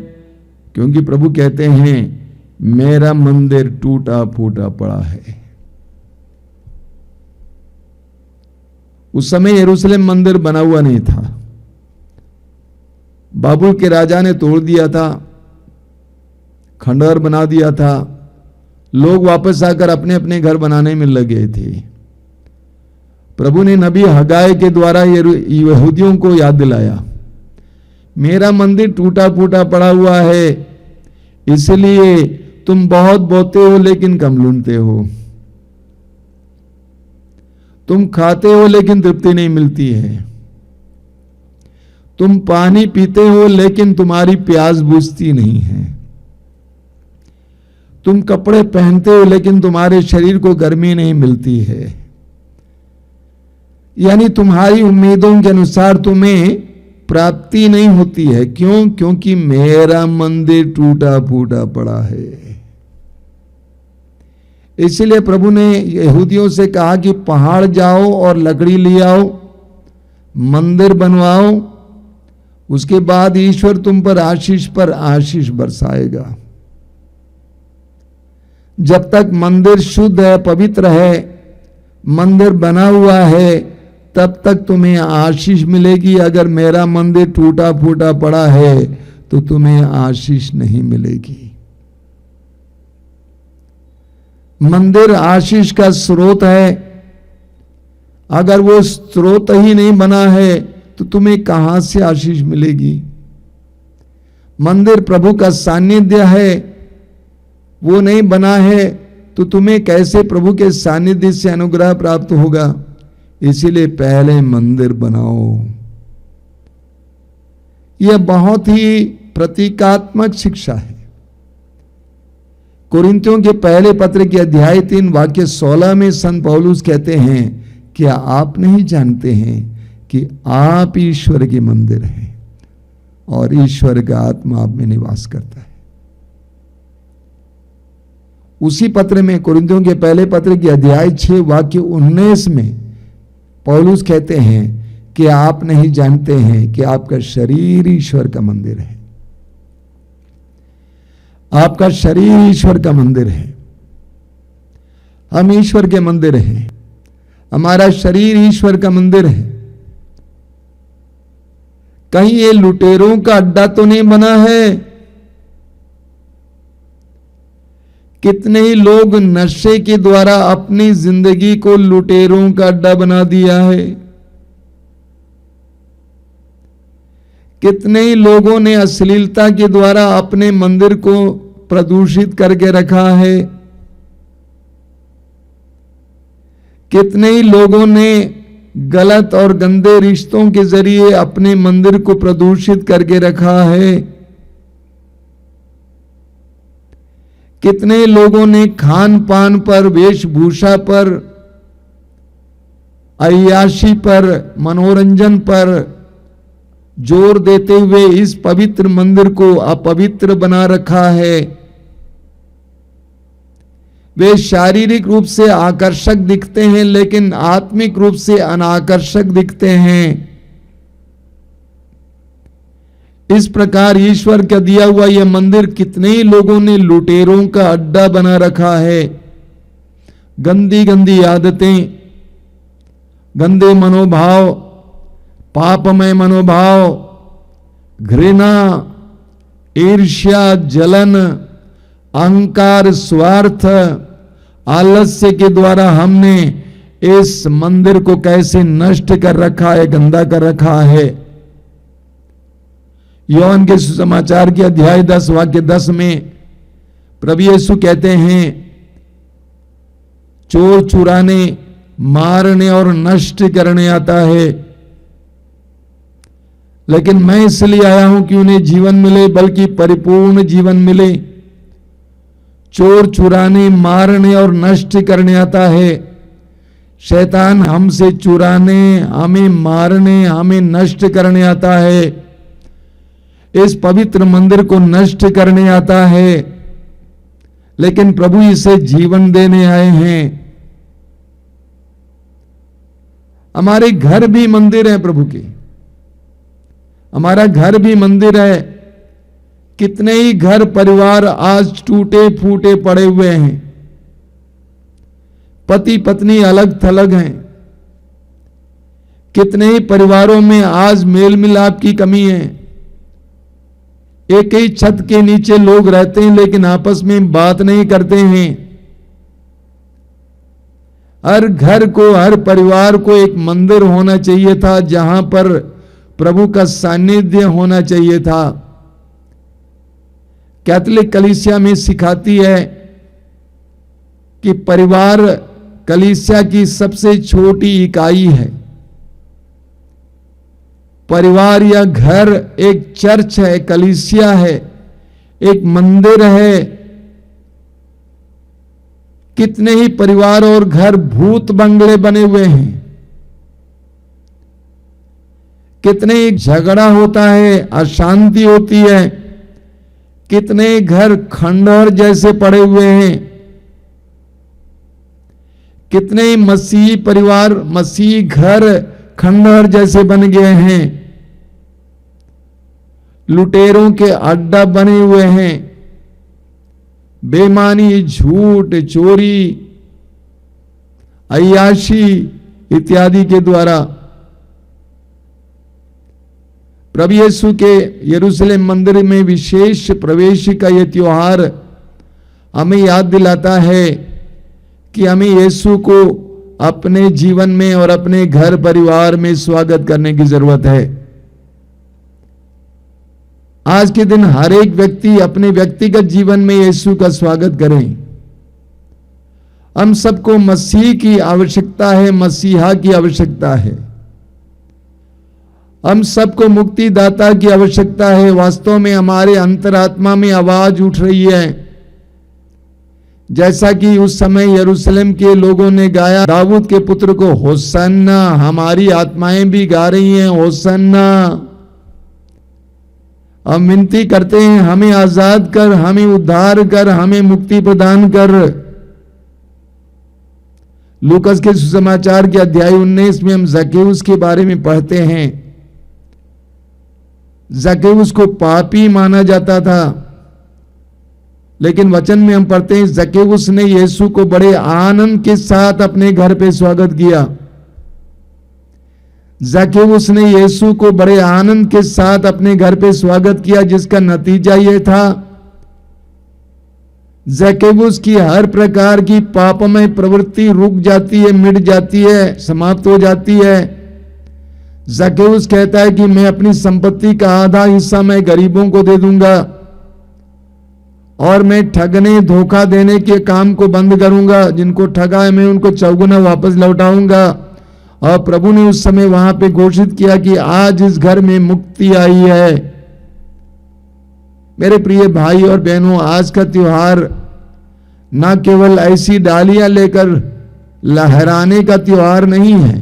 Speaker 3: क्योंकि प्रभु कहते हैं मेरा मंदिर टूटा फूटा पड़ा है। उस समय यरूशलेम मंदिर बना हुआ नहीं था, बाबुल के राजा ने तोड़ दिया था, खंडहर बना दिया था, लोग वापस आकर अपने अपने घर बनाने में लगे थे। प्रभु ने नबी हगाई के द्वारा यहूदियों को याद दिलाया, मेरा मंदिर टूटा फूटा पड़ा हुआ है, इसलिए तुम बहुत बोते हो लेकिन कम लूटते हो, तुम खाते हो लेकिन तृप्ति नहीं मिलती है, तुम पानी पीते हो लेकिन तुम्हारी प्यास बुझती नहीं है, तुम कपड़े पहनते हो लेकिन तुम्हारे शरीर को गर्मी नहीं मिलती है। यानी तुम्हारी उम्मीदों के अनुसार तुम्हें प्राप्ति नहीं होती है। क्यों? क्योंकि मेरा मंदिर टूटा फूटा पड़ा है। इसलिए प्रभु ने यहूदियों से कहा कि पहाड़ जाओ और लकड़ी ले आओ, मंदिर बनवाओ, उसके बाद ईश्वर तुम पर आशीष बरसाएगा। जब तक मंदिर शुद्ध है, पवित्र है, मंदिर बना हुआ है, तब तक तुम्हें आशीष मिलेगी। अगर मेरा मंदिर टूटा फूटा पड़ा है तो तुम्हें आशीष नहीं मिलेगी। मंदिर आशीष का स्रोत है, अगर वो स्रोत ही नहीं बना है तो तुम्हें कहां से आशीष मिलेगी? मंदिर प्रभु का सानिध्य है, वो नहीं बना है तो तुम्हें कैसे प्रभु के सानिध्य से अनुग्रह प्राप्त होगा? इसीलिए पहले मंदिर बनाओ। यह बहुत ही प्रतीकात्मक शिक्षा है। कोरिन्थियों के पहले पत्र के अध्याय 3 वाक्य 16 में संत पौलुस कहते हैं, क्या आप नहीं जानते हैं कि आप ईश्वर के मंदिर हैं और ईश्वर का आत्मा आप में निवास करता है। उसी पत्र में, कोरिन्थियों के पहले पत्र के अध्याय 6 वाक्य 19 में पौलुस कहते हैं कि आप नहीं जानते हैं कि आपका शरीर ईश्वर का मंदिर है। आपका शरीर ईश्वर का मंदिर है। हम ईश्वर के मंदिर हैं, हमारा शरीर ईश्वर का मंदिर है। कहीं ये लुटेरों का अड्डा तो नहीं बना है? कितने ही लोग नशे के द्वारा अपनी जिंदगी को लुटेरों का अड्डा बना दिया है। कितने ही लोगों ने अश्लीलता के द्वारा अपने मंदिर को प्रदूषित करके रखा है। कितने ही लोगों ने गलत और गंदे रिश्तों के जरिए अपने मंदिर को प्रदूषित करके रखा है। कितने लोगों ने खान पान पर, वेशभूषा पर, अय्याशी पर, मनोरंजन पर जोर देते हुए इस पवित्र मंदिर को अपवित्र बना रखा है। वे शारीरिक रूप से आकर्षक दिखते हैं लेकिन आत्मिक रूप से अनाकर्षक दिखते हैं। इस प्रकार ईश्वर का दिया हुआ यह मंदिर कितने ही लोगों ने लुटेरों का अड्डा बना रखा है। गंदी गंदी आदतें, गंदे मनोभाव, पापमय मनोभाव, घृणा, ईर्ष्या, जलन, अहंकार, स्वार्थ, आलस्य के द्वारा हमने इस मंदिर को कैसे नष्ट कर रखा है, गंदा कर रखा है। योहन के सुसमाचार के अध्याय 10 वाक्य 10 में प्रभु यीशु कहते हैं, चोर चुराने, मारने और नष्ट करने आता है, लेकिन मैं इसलिए आया हूं कि उन्हें जीवन मिले, बल्कि परिपूर्ण जीवन मिले। चोर चुराने, मारने और नष्ट करने आता है। शैतान हमसे चुराने, हमें मारने, हमें नष्ट करने आता है। इस पवित्र मंदिर को नष्ट करने आता है, लेकिन प्रभु इसे जीवन देने आए हैं। हमारे घर भी मंदिर है प्रभु के, हमारा घर भी मंदिर है। कितने ही घर परिवार आज टूटे फूटे पड़े हुए हैं। पति पत्नी अलग थलग हैं। कितने ही परिवारों में आज मेल मिलाप की कमी है। एक ही छत के नीचे लोग रहते हैं लेकिन आपस में बात नहीं करते हैं। हर घर को, हर परिवार को एक मंदिर होना चाहिए था जहां पर प्रभु का सानिध्य होना चाहिए था। कैथोलिक कलीसिया में सिखाती है कि परिवार कलीसिया की सबसे छोटी इकाई है। परिवार या घर एक चर्च है, कलीसिया है, एक मंदिर है। कितने ही परिवार और घर भूत बंगले बने हुए हैं। कितने ही झगड़ा होता है, अशांति होती है। कितने घर खंडहर जैसे पड़े हुए हैं। कितने ही मसीही परिवार, मसीही घर खंडहर जैसे बन गए हैं। लुटेरों के अड्डा बने हुए हैं। बेईमानी, झूठ, चोरी, अय्याशी इत्यादि के द्वारा। प्रभु यीशु के यरूशलेम मंदिर में विशेष प्रवेश का यह त्योहार हमें याद दिलाता है कि हमें यीशु को अपने जीवन में और अपने घर परिवार में स्वागत करने की जरूरत है। आज के दिन हर एक व्यक्ति अपने व्यक्तिगत जीवन में यीशु का स्वागत करें। हम सबको मसीह की आवश्यकता है, मसीहा की आवश्यकता है। हम सबको मुक्तिदाता की आवश्यकता है। वास्तव में हमारे अंतरात्मा में आवाज उठ रही है, जैसा कि उस समय यरूशलेम के लोगों ने गाया, दाऊद के पुत्र को होसन्ना। हमारी आत्माएं भी गा रही हैं, होसन्ना। हम विनती करते हैं, हमें आजाद कर, हमें उद्धार कर, हमें मुक्ति प्रदान कर। लूकस के सुसमाचार के अध्याय 19 में हम जक्केउस के बारे में पढ़ते हैं। जक्केउस को पापी माना जाता था, लेकिन वचन में हम पढ़ते हैं जक्केउस ने यीशु को बड़े आनंद के साथ अपने घर पे स्वागत किया। ज़क्केउस ने यीशु को बड़े आनंद के साथ अपने घर पे स्वागत किया, जिसका नतीजा यह था ज़क्केउस की हर प्रकार की पापमय प्रवृत्ति रुक जाती है, मिट जाती है, समाप्त हो जाती है। ज़क्केउस कहता है कि मैं अपनी संपत्ति का आधा हिस्सा मैं गरीबों को दे दूंगा और मैं ठगने धोखा देने के काम को बंद करूंगा। जिनको ठगा है मैं उनको चौगुना वापस लौटाऊंगा। और प्रभु ने उस समय वहां पे घोषित किया कि आज इस घर में मुक्ति आई है। मेरे प्रिय भाई और बहनों, आज का त्योहार ना केवल ऐसी डालियां लेकर लहराने का त्योहार नहीं है,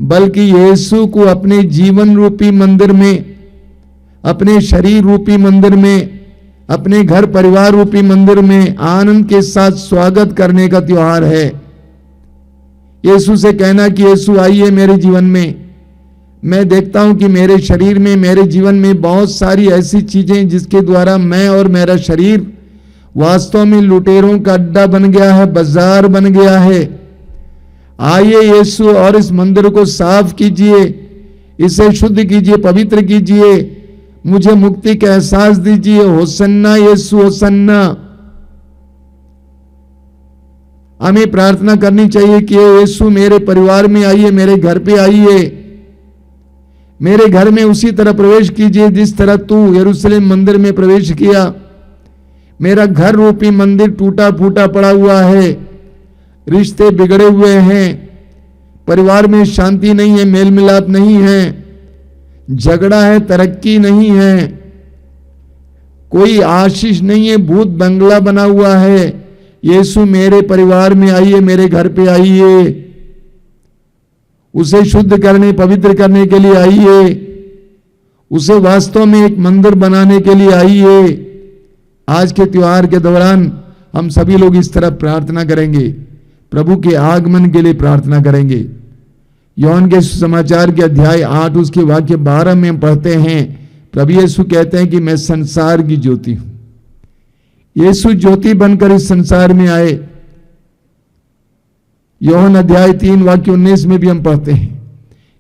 Speaker 3: बल्कि यीशु को अपने जीवन रूपी मंदिर में, अपने शरीर रूपी मंदिर में, अपने घर परिवार रूपी मंदिर में आनंद के साथ स्वागत करने का त्योहार है। यीशु से कहना कि यीशु आइए मेरे जीवन में। मैं देखता हूं कि मेरे शरीर में, मेरे जीवन में बहुत सारी ऐसी चीजें जिसके द्वारा मैं और मेरा शरीर वास्तव में लुटेरों का अड्डा बन गया है, बाजार बन गया है। आइए यीशु और इस मंदिर को साफ कीजिए, इसे शुद्ध कीजिए, पवित्र कीजिए, मुझे मुक्ति का एहसास दीजिए। होसन्ना यीशु होसन्ना। हमें प्रार्थना करनी चाहिए कि यीशु मेरे परिवार में आइए, मेरे घर पे आइए, मेरे घर में उसी तरह प्रवेश कीजिए जिस तरह तू यरूशलेम मंदिर में प्रवेश किया। मेरा घर रूपी मंदिर टूटा फूटा पड़ा हुआ है, रिश्ते बिगड़े हुए हैं, परिवार में शांति नहीं है, मेल मिलाप नहीं है, झगड़ा है, तरक्की नहीं है, कोई आशीष नहीं है, भूत बंगला बना हुआ है। यीशु मेरे परिवार में आइए, मेरे घर पे आइए, उसे शुद्ध करने, पवित्र करने के लिए आइए, उसे वास्तव में एक मंदिर बनाने के लिए आइए। आज के त्योहार के दौरान हम सभी लोग इस तरह प्रार्थना करेंगे, प्रभु के आगमन के लिए प्रार्थना करेंगे। यूहन्ना के सुसमाचार के अध्याय 8 उसके वाक्य 12 में हम पढ़ते हैं, प्रभु यीशु कहते हैं कि मैं संसार की ज्योति हूं। यीशु ज्योति बनकर इस संसार में आए। यूहन्ना अध्याय 3 वाक्य 19 में भी हम पढ़ते हैं,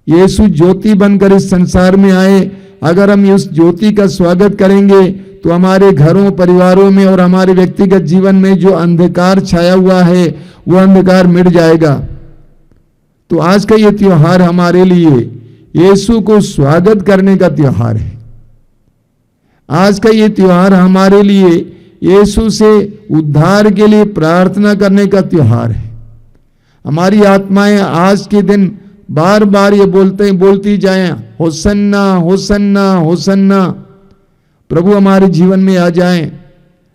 Speaker 3: यीशु ज्योति बनकर इस संसार में आए। अगर हम इस ज्योति का स्वागत करेंगे तो हमारे घरों, परिवारों में और हमारे व्यक्तिगत जीवन में जो अंधकार छाया हुआ है वो अंधकार मिट जाएगा। तो आज का ये त्योहार हमारे लिए यीशु को स्वागत करने का त्योहार है। आज का ये त्योहार हमारे लिए यीशु से उद्धार के लिए प्रार्थना करने का त्योहार है। हमारी आत्माएं आज के दिन बार बार ये बोलती जाएं, होसन्ना होसन्ना होसन्ना। प्रभु हमारे जीवन में आ जाएं,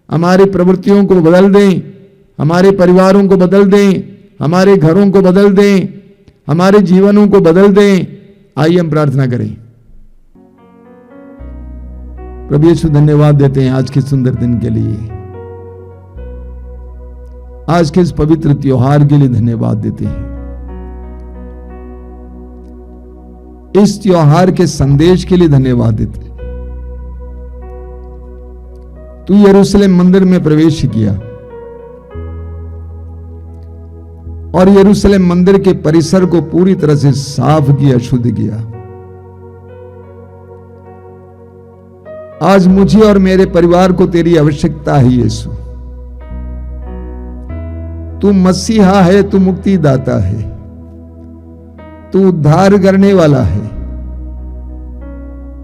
Speaker 3: हमारी प्रवृत्तियों को बदल दें, हमारे परिवारों को बदल दें, हमारे घरों को बदल दें, हमारे जीवनों को बदल दें। आइए हम प्रार्थना करें। प्रभु यीशु धन्यवाद देते हैं आज के सुंदर दिन के लिए, आज के इस पवित्र त्योहार के लिए धन्यवाद देते हैं, इस त्योहार के संदेश के लिए धन्यवाद देते हैं। तू यरूशलेम मंदिर में प्रवेश किया और यरूशलेम मंदिर के परिसर को पूरी तरह से साफ किया, शुद्ध किया। आज मुझे और मेरे परिवार को तेरी आवश्यकता है यीशु। तू मसीहा है, तू मुक्तिदाता है, तू उद्धार करने वाला है।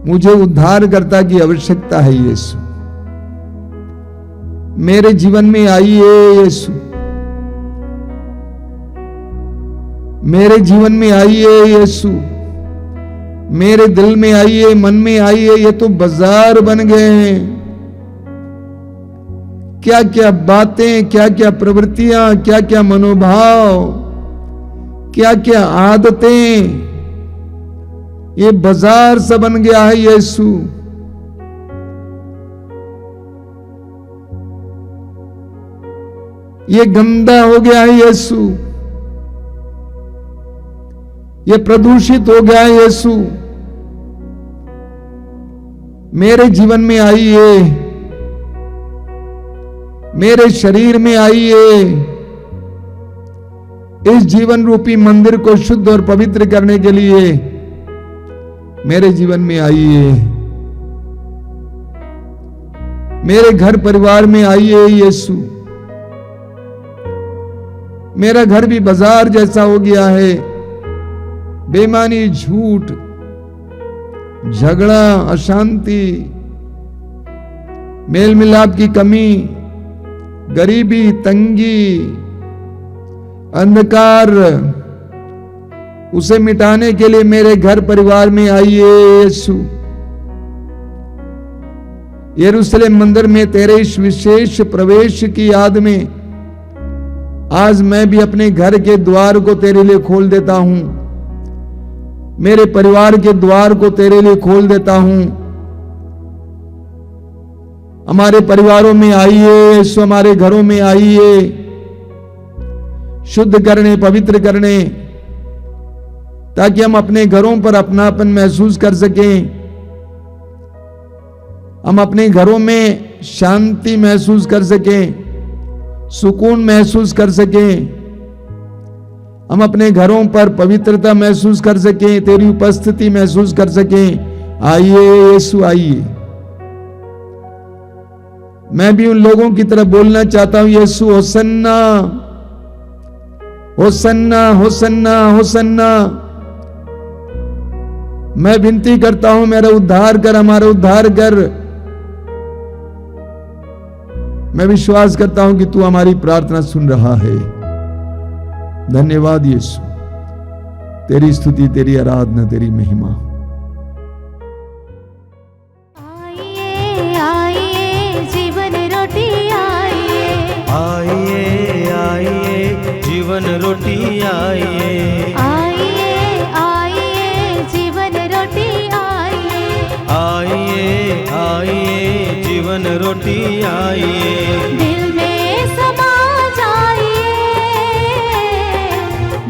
Speaker 3: मुझे उद्धारकर्ता की आवश्यकता है यीशु। मेरे जीवन में आइए यीशु, मेरे जीवन में आइए यीशु, मेरे दिल में आइए, मन में आइए। ये तो बाजार बन गए हैं। क्या क्या बातें, क्या क्या प्रवृत्तियां, क्या क्या मनोभाव, क्या क्या आदतें, ये बाजार सा बन गया है यीशु। ये गंदा हो गया है यीशु, ये प्रदूषित हो गया है यीशु। मेरे जीवन में आइए, मेरे शरीर में आइए। इस जीवन रूपी मंदिर को शुद्ध और पवित्र करने के लिए मेरे जीवन में आइए, मेरे घर परिवार में आइए यीशु। मेरा घर भी बाजार जैसा हो गया है, बेईमानी, झूठ, झगड़ा, अशांति, मेल मिलाप की कमी, गरीबी, तंगी, अंधकार, उसे मिटाने के लिए मेरे घर परिवार में आइए यीशु। यरूशलेम मंदिर में तेरे इस विशेष प्रवेश की याद में आज मैं भी अपने घर के द्वार को तेरे लिए खोल देता हूं, मेरे परिवार के द्वार को तेरे लिए खोल देता हूं। हमारे परिवारों में आइए यीशु, हमारे घरों में आइए, शुद्ध करने, पवित्र करने, ताकि हम अपने घरों पर अपनापन महसूस कर सकें, हम अपने घरों में शांति महसूस कर सकें, सुकून महसूस कर सकें, हम अपने घरों पर पवित्रता महसूस कर सकें, तेरी उपस्थिति महसूस कर सकें। आइए यीशु आइए। मैं भी उन लोगों की तरफ बोलना चाहता हूं, यीशु होसन्ना, होसन्ना, होसन्ना, होसन्ना। मैं विनती करता हूं, मेरा उद्धार कर, हमारा उद्धार कर। मैं विश्वास करता हूं कि तू हमारी प्रार्थना सुन रहा है। धन्यवाद यीशु, तेरी स्तुति, तेरी आराधना, तेरी महिमा।
Speaker 4: आइए आइए जीवन रोटी आइए,
Speaker 2: आइए आइए जीवन रोटी आइए,
Speaker 4: आइए आइए जीवन रोटी आइए,
Speaker 2: आइए आइए जीवन रोटी आइए।
Speaker 4: दिल में समा जाइए,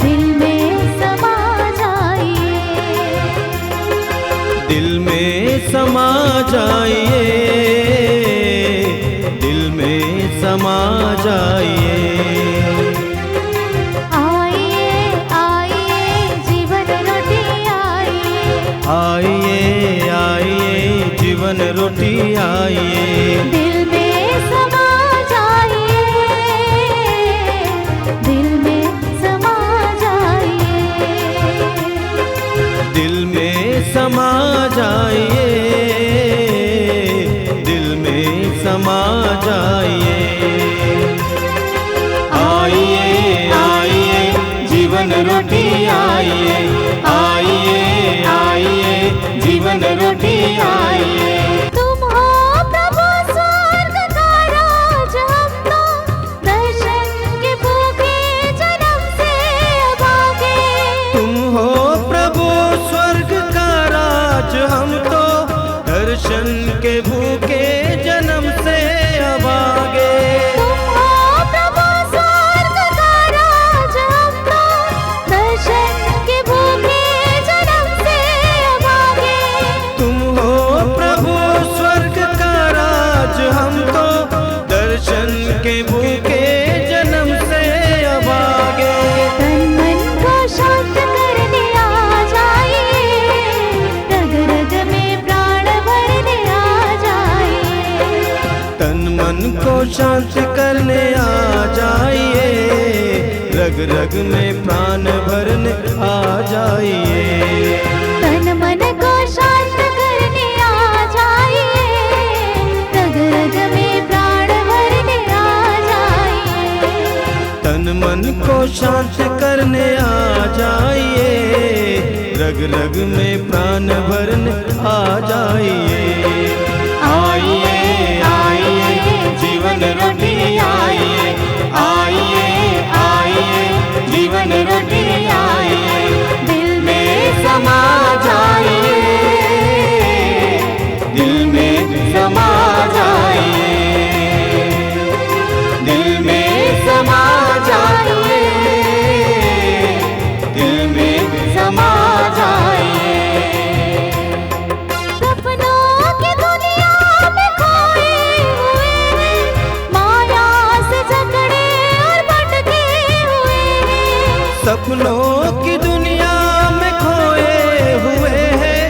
Speaker 4: दिल में समा जाइए,
Speaker 2: दिल में समा जाइए, दिल में समा जाइए।
Speaker 4: आइए आइए जीवन रोटी आइए,
Speaker 2: आइए आइए जीवन रोटी आइए।
Speaker 4: दिल में समा जाइए, दिल में समा जाइए,
Speaker 2: दिल में समा जाइए, दिल में समा जाइए। आइए आइए जीवन रोटी आइए, आइए आइए जीवन रोटी आइए।
Speaker 4: तुम हो प्रभु स्वर्ग का राज, हम तो दर्शन के भूखे जन्म से अभागे।
Speaker 2: तुम हो प्रभु स्वर्ग का राज, हम तो दर्शन के भूखे जन्म से अभागे।
Speaker 4: तुम हो प्रभु स्वर्ग का राज, हम तो दर्शन के भूखे जन्म से अभागे।
Speaker 2: तुम हो प्रभु स्वर्ग का राज, हम तो दर्शन के भूखे जन्म से अभागे।
Speaker 4: तन मन को शांत करने आ जाइए, रग रग में प्राण भरने आ जाइए,
Speaker 2: तन मन को शांत करने आ जाइए, रग रग में प्राण भरने आ जाइए।
Speaker 4: तन मन को शांत करने आ जाइए, रग रग में प्राण भरने आ जाइए,
Speaker 2: तन मन को शांत करने आ जाइए, रग रग में प्राण भरने आ जाइए। आइए आइए जीवन रोटी आइए, आइए आइए जीवन रोटी आइए।
Speaker 4: दिल
Speaker 2: में समा जाइए, दिल में समा जाइए, दिल में समा जाइए, दिल में समा जाइए।
Speaker 4: सपनों की दुनिया में खोए हुए हैं, माया से जकड़े और भटके हुए हैं।
Speaker 2: सपनों की दुनिया में खोए हुए हैं,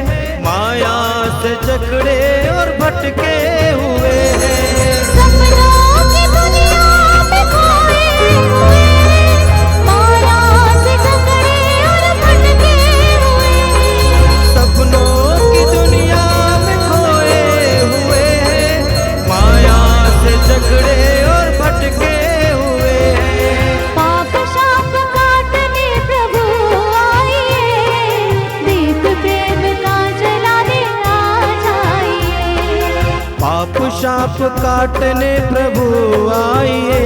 Speaker 2: शाप काटने प्रभु आइए,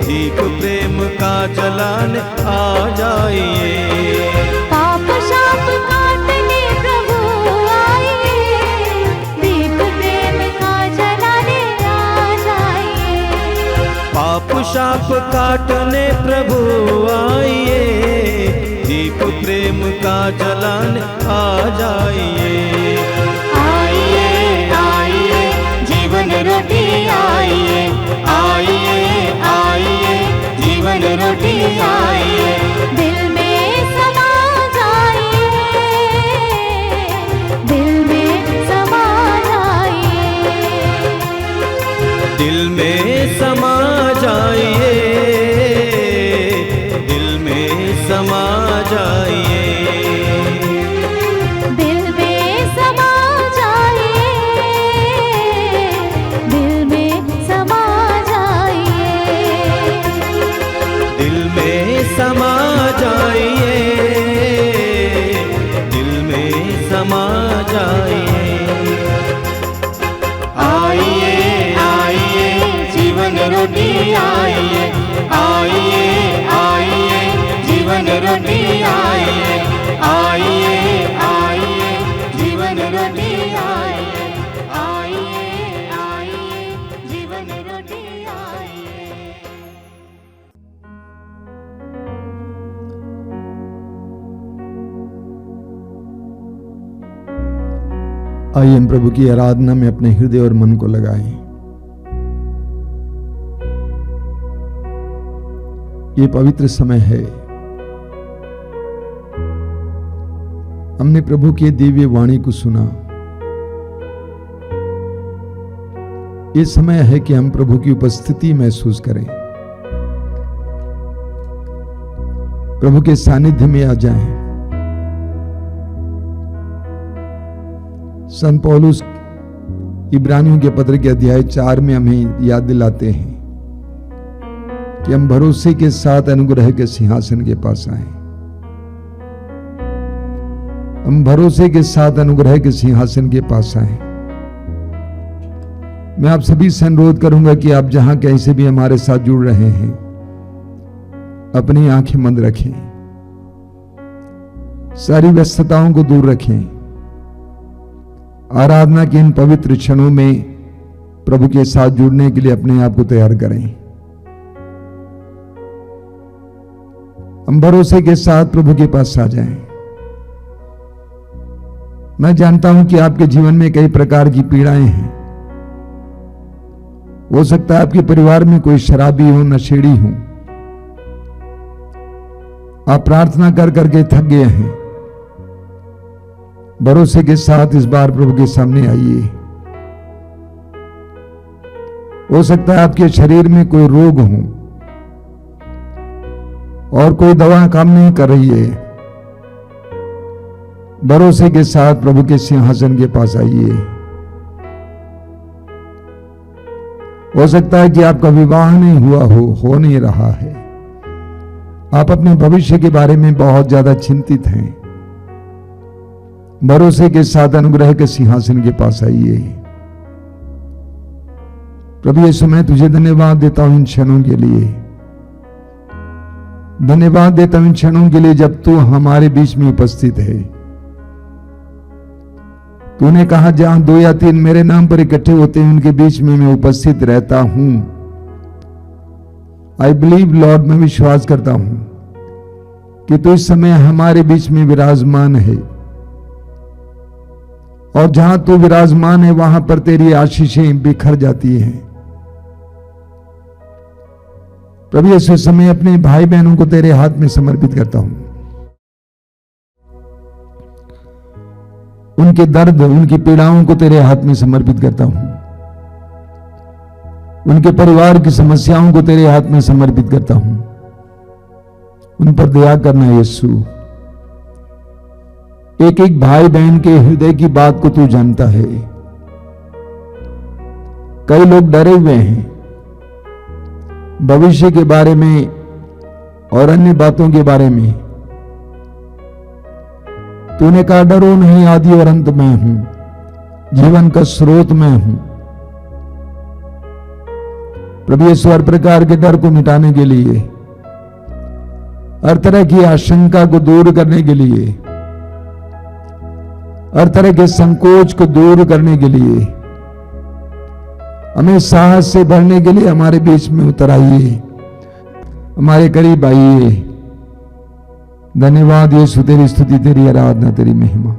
Speaker 2: दीप प्रेम का जलाने आ जाइए।
Speaker 4: पाप शाप काटने प्रभु आइए, दीप प्रेम का जलाने आ जाइए।
Speaker 2: पाप शाप काटने प्रभु आइए, दीप प्रेम का जलाने आ जाइए।
Speaker 4: आइए आइए जीवन रोटी आइए, आइए आइए जीवन रोटी आइए। दिल में समा जाइए, दिल में समा जाइए।
Speaker 2: दिल में समा जाइए, दिल में समा जाइए।
Speaker 4: दिल में समा जाइए, दिल में समा जाइए।
Speaker 2: दिल में समा जाइए, दिल में समा जाइए।
Speaker 4: आइए आइए जीवन रोटी आइए, आइए आइए जीवन रोटी आइए, आइए आइए जीवन रोटी आइए, आइए आइए जीवन रोटी आइए।
Speaker 3: आइए हम प्रभु की आराधना में अपने हृदय और मन को लगाएं। ये पवित्र समय है, हमने प्रभु की दिव्य वाणी को सुना। ये समय है कि हम प्रभु की उपस्थिति महसूस करें, प्रभु के सानिध्य में आ जाएं। संत पौलुस इब्रानियों के पत्र के अध्याय 4 में हमें याद दिलाते हैं कि हम भरोसे के साथ अनुग्रह के सिंहासन के पास आए। हम भरोसे के साथ अनुग्रह के सिंहासन के पास आए। मैं आप सभी से अनुरोध करूंगा कि आप जहां कहीं से भी हमारे साथ जुड़ रहे हैं, अपनी आंखें बंद रखें, सारी व्यस्तताओं को दूर रखें। आराधना के इन पवित्र क्षणों में प्रभु के साथ जुड़ने के लिए अपने आप को तैयार करें। हम भरोसे के साथ प्रभु के पास आ जाएं। मैं जानता हूं कि आपके जीवन में कई प्रकार की पीड़ाएं हैं। हो सकता है आपके परिवार में कोई शराबी हो, नशेड़ी हो। आप प्रार्थना कर करके थक गए हैं। भरोसे के साथ इस बार प्रभु के सामने आइए। हो सकता है आपके शरीर में कोई रोग हो और कोई दवा काम नहीं कर रही है। भरोसे के साथ प्रभु के सिंहासन के पास आइए। हो सकता है कि आपका विवाह नहीं हुआ हो नहीं रहा है। आप अपने भविष्य के बारे में बहुत ज्यादा चिंतित हैं। भरोसे के साथ अनुग्रह के सिंहासन के पास आइए। प्रभु यीशु, मैं तुझे धन्यवाद देता हूं इन क्षणों के लिए। धन्यवाद देता हूं इन क्षणों के लिए जब तू हमारे बीच में उपस्थित है। तूने कहा जहां 2 या 3 मेरे नाम पर इकट्ठे होते हैं उनके बीच में मैं उपस्थित रहता हूं। आई बिलीव लॉर्ड, मैं विश्वास करता हूं कि तू इस समय हमारे बीच में विराजमान है और जहां तू विराजमान है वहां पर तेरी आशीषें बिखर जाती हैं। प्रभु इस समय अपने भाई बहनों को तेरे हाथ में समर्पित करता हूं। उनके दर्द, उनकी पीड़ाओं को तेरे हाथ में समर्पित करता हूं। उनके परिवार की समस्याओं को तेरे हाथ में समर्पित करता हूं। उन पर दया करना यीशु। एक एक भाई बहन के हृदय की बात को तू जानता है। कई लोग डरे हुए हैं भविष्य के बारे में और अन्य बातों के बारे में। तूने कहा डरो नहीं, आदि और अंत मैं हूं, जीवन का स्रोत मैं हूं। प्रभु यीशु हर प्रकार के डर को मिटाने के लिए, हर तरह की आशंका को दूर करने के लिए, हर तरह के संकोच को दूर करने के लिए, हमें साहस से भरने के लिए हमारे बीच में उतर आइए, हमारे करीब आइए। धन्यवाद यीशु, तेरी स्तुति, तेरी आराधना, तेरी महिमा।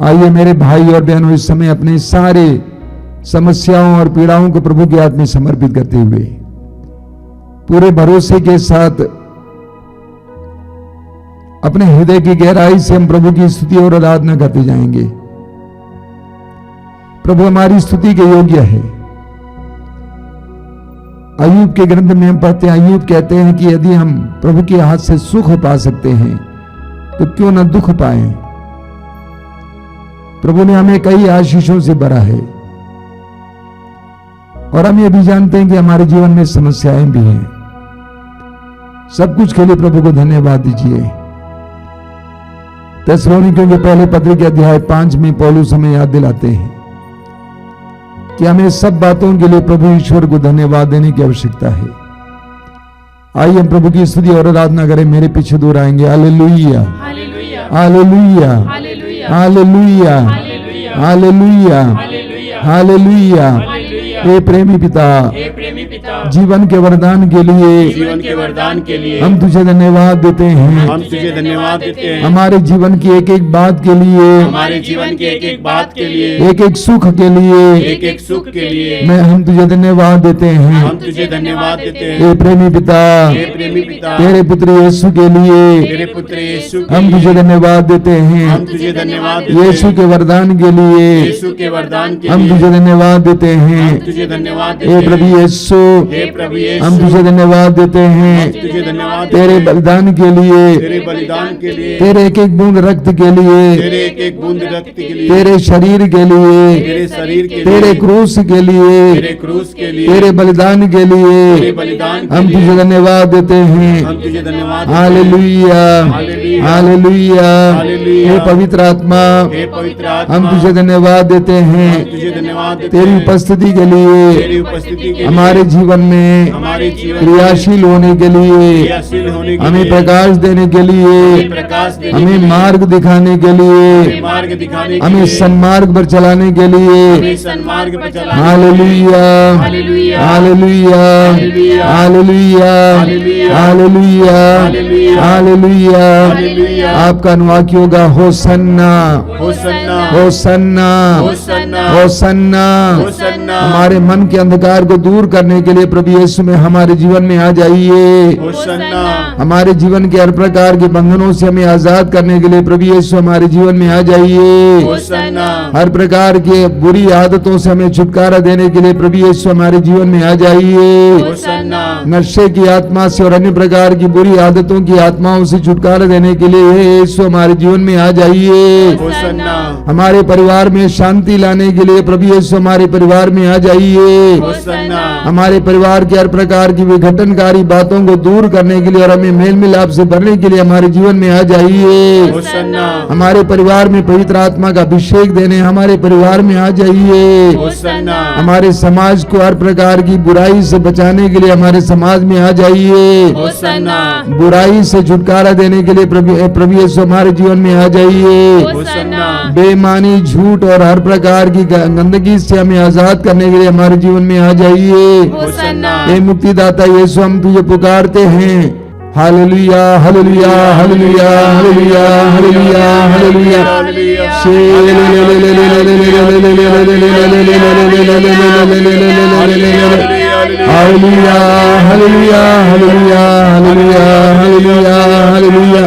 Speaker 3: आइए मेरे भाई और बहनों, इस समय अपने सारे समस्याओं और पीड़ाओं को प्रभु के हाथ में समर्पित करते हुए पूरे भरोसे के साथ अपने हृदय की गहराई से हम प्रभु की स्तुति और आराधना करते जाएंगे। प्रभु हमारी स्तुति के योग्य है। अय्यूब के ग्रंथ में हम पढ़ते हैं, अय्यूब कहते हैं कि यदि हम प्रभु के हाथ से सुख पा सकते हैं तो क्यों ना दुख पाएं। प्रभु ने हमें कई आशीषों से भरा है और हम ये भी जानते हैं कि हमारे जीवन में समस्याएं भी हैं। सब कुछ के लिए प्रभु को धन्यवाद दीजिए। थिस्सलुनीकियों के पहले पत्र के अध्याय 5 में पौलुस हमें याद दिलाते हैं कि हमें सब बातों के लिए प्रभु ईश्वर को धन्यवाद देने की आवश्यकता है। आइए हम प्रभु की स्तुति और आराधना करें। मेरे पीछे दूर आएंगे। Hallelujah, hallelujah, hallelujah, hallelujah, hallelujah. हे प्रेमी पिता, जीवन के वरदान के लिए हम तुझे धन्यवाद देते हैं। हमारे जीवन की एक एक बात के लिए, एक एक सुख के लिए मैं हम तुझे धन्यवाद देते हैं। हे प्रेमी पिता, तेरे पुत्र यीशु के लिए हम तुझे धन्यवाद देते हैं। यीशु के वरदान के लिए हम तुझे धन्यवाद देते हैं। हे प्रभु यीशु, हम तुझे धन्यवाद देते हैं तेरे बलिदान के लिए, तेरे एक एक बूंद रक्त के लिए, तेरे शरीर के लिए, तेरे क्रूस के लिए, तेरे बलिदान के लिए हम तुझे धन्यवाद देते हैं। Hallelujah, hallelujah. हे पवित्र आत्मा, हम तुझे धन्यवाद देते हैं तेरी उपस्थिति के लिए, हमारे जीवन में क्रियाशील होने के लिए, हमें प्रकाश देने के लिए, हमें मार्ग दिखाने के लिए, हमें सन्मार्ग पर चलाने के लिए। Hallelujah, hallelujah, hallelujah, hallelujah, hallelujah. आपका अनुवाक्य होगा होसन्ना, होसन्ना, होसन्ना। हमारे मन के अंधकार को दूर करने के लिए प्रभु यीशु में हमारे जीवन में आ जाइए। हमारे जीवन के हर प्रकार के बंधनों से हमें आजाद करने के लिए प्रभु यीशु हमारे जीवन में आ जाइए। हर प्रकार के बुरी आदतों से हमें छुटकारा देने के लिए प्रभु यीशु हमारे जीवन में आ जाइए। नशे की आत्मा से और अन्य प्रकार की बुरी आदतों की आत्माओं से छुटकारा देने के लिए यीशु हमारे जीवन में आ जाइए। हमारे परिवार में शांति लाने के लिए प्रभु यीशु हमारे परिवार में आ जाइए। हमारे परिवार के हर प्रकार की विघटनकारी बातों को दूर करने के लिए और हमें मेल मिलाप से भरने के लिए हमारे जीवन में आ जाइए। हमारे परिवार में पवित्र आत्मा का अभिषेक देने हमारे परिवार में आ जाइए। हमारे समाज को हर प्रकार की बुराई से बचाने के लिए हमारे समाज में आ जाइए। बुराई से छुटकारा देने के लिए प्रभु यीशु हमारे जीवन में आ जाइए। बेईमानी, झूठ और हर प्रकार की गंदगी से हमें आजाद करने के लिए हमारे जीवन में आ जाइए। हे मुक्तिदाता यीशु, हम तुझे पुकारते हैं। Hallelujah, hallelujah, hallelujah, hallelujah, hallelujah, hallelujah. Hallelujah, hallelujah, hallelujah, hallelujah, hallelujah, hallelujah.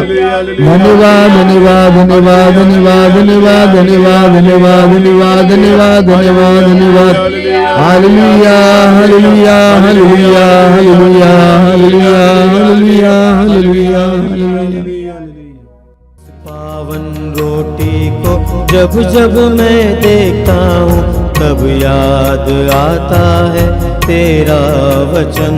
Speaker 3: धन्यवाद, धन्यवाद, धन्यवाद, धन्यवाद, धन्यवाद, धन्यवाद, धन्यवाद, धन्यवाद, धन्यवाद, धन्यवाद, धन्यवाद। Hallelujah, hallelujah, hallelujah, hallelujah, hallelujah, hallelujah, hallelujah, hallelujah.
Speaker 2: पावन रोटी को जब जब मैं देखता हूँ तब याद आता है तेरा वचन।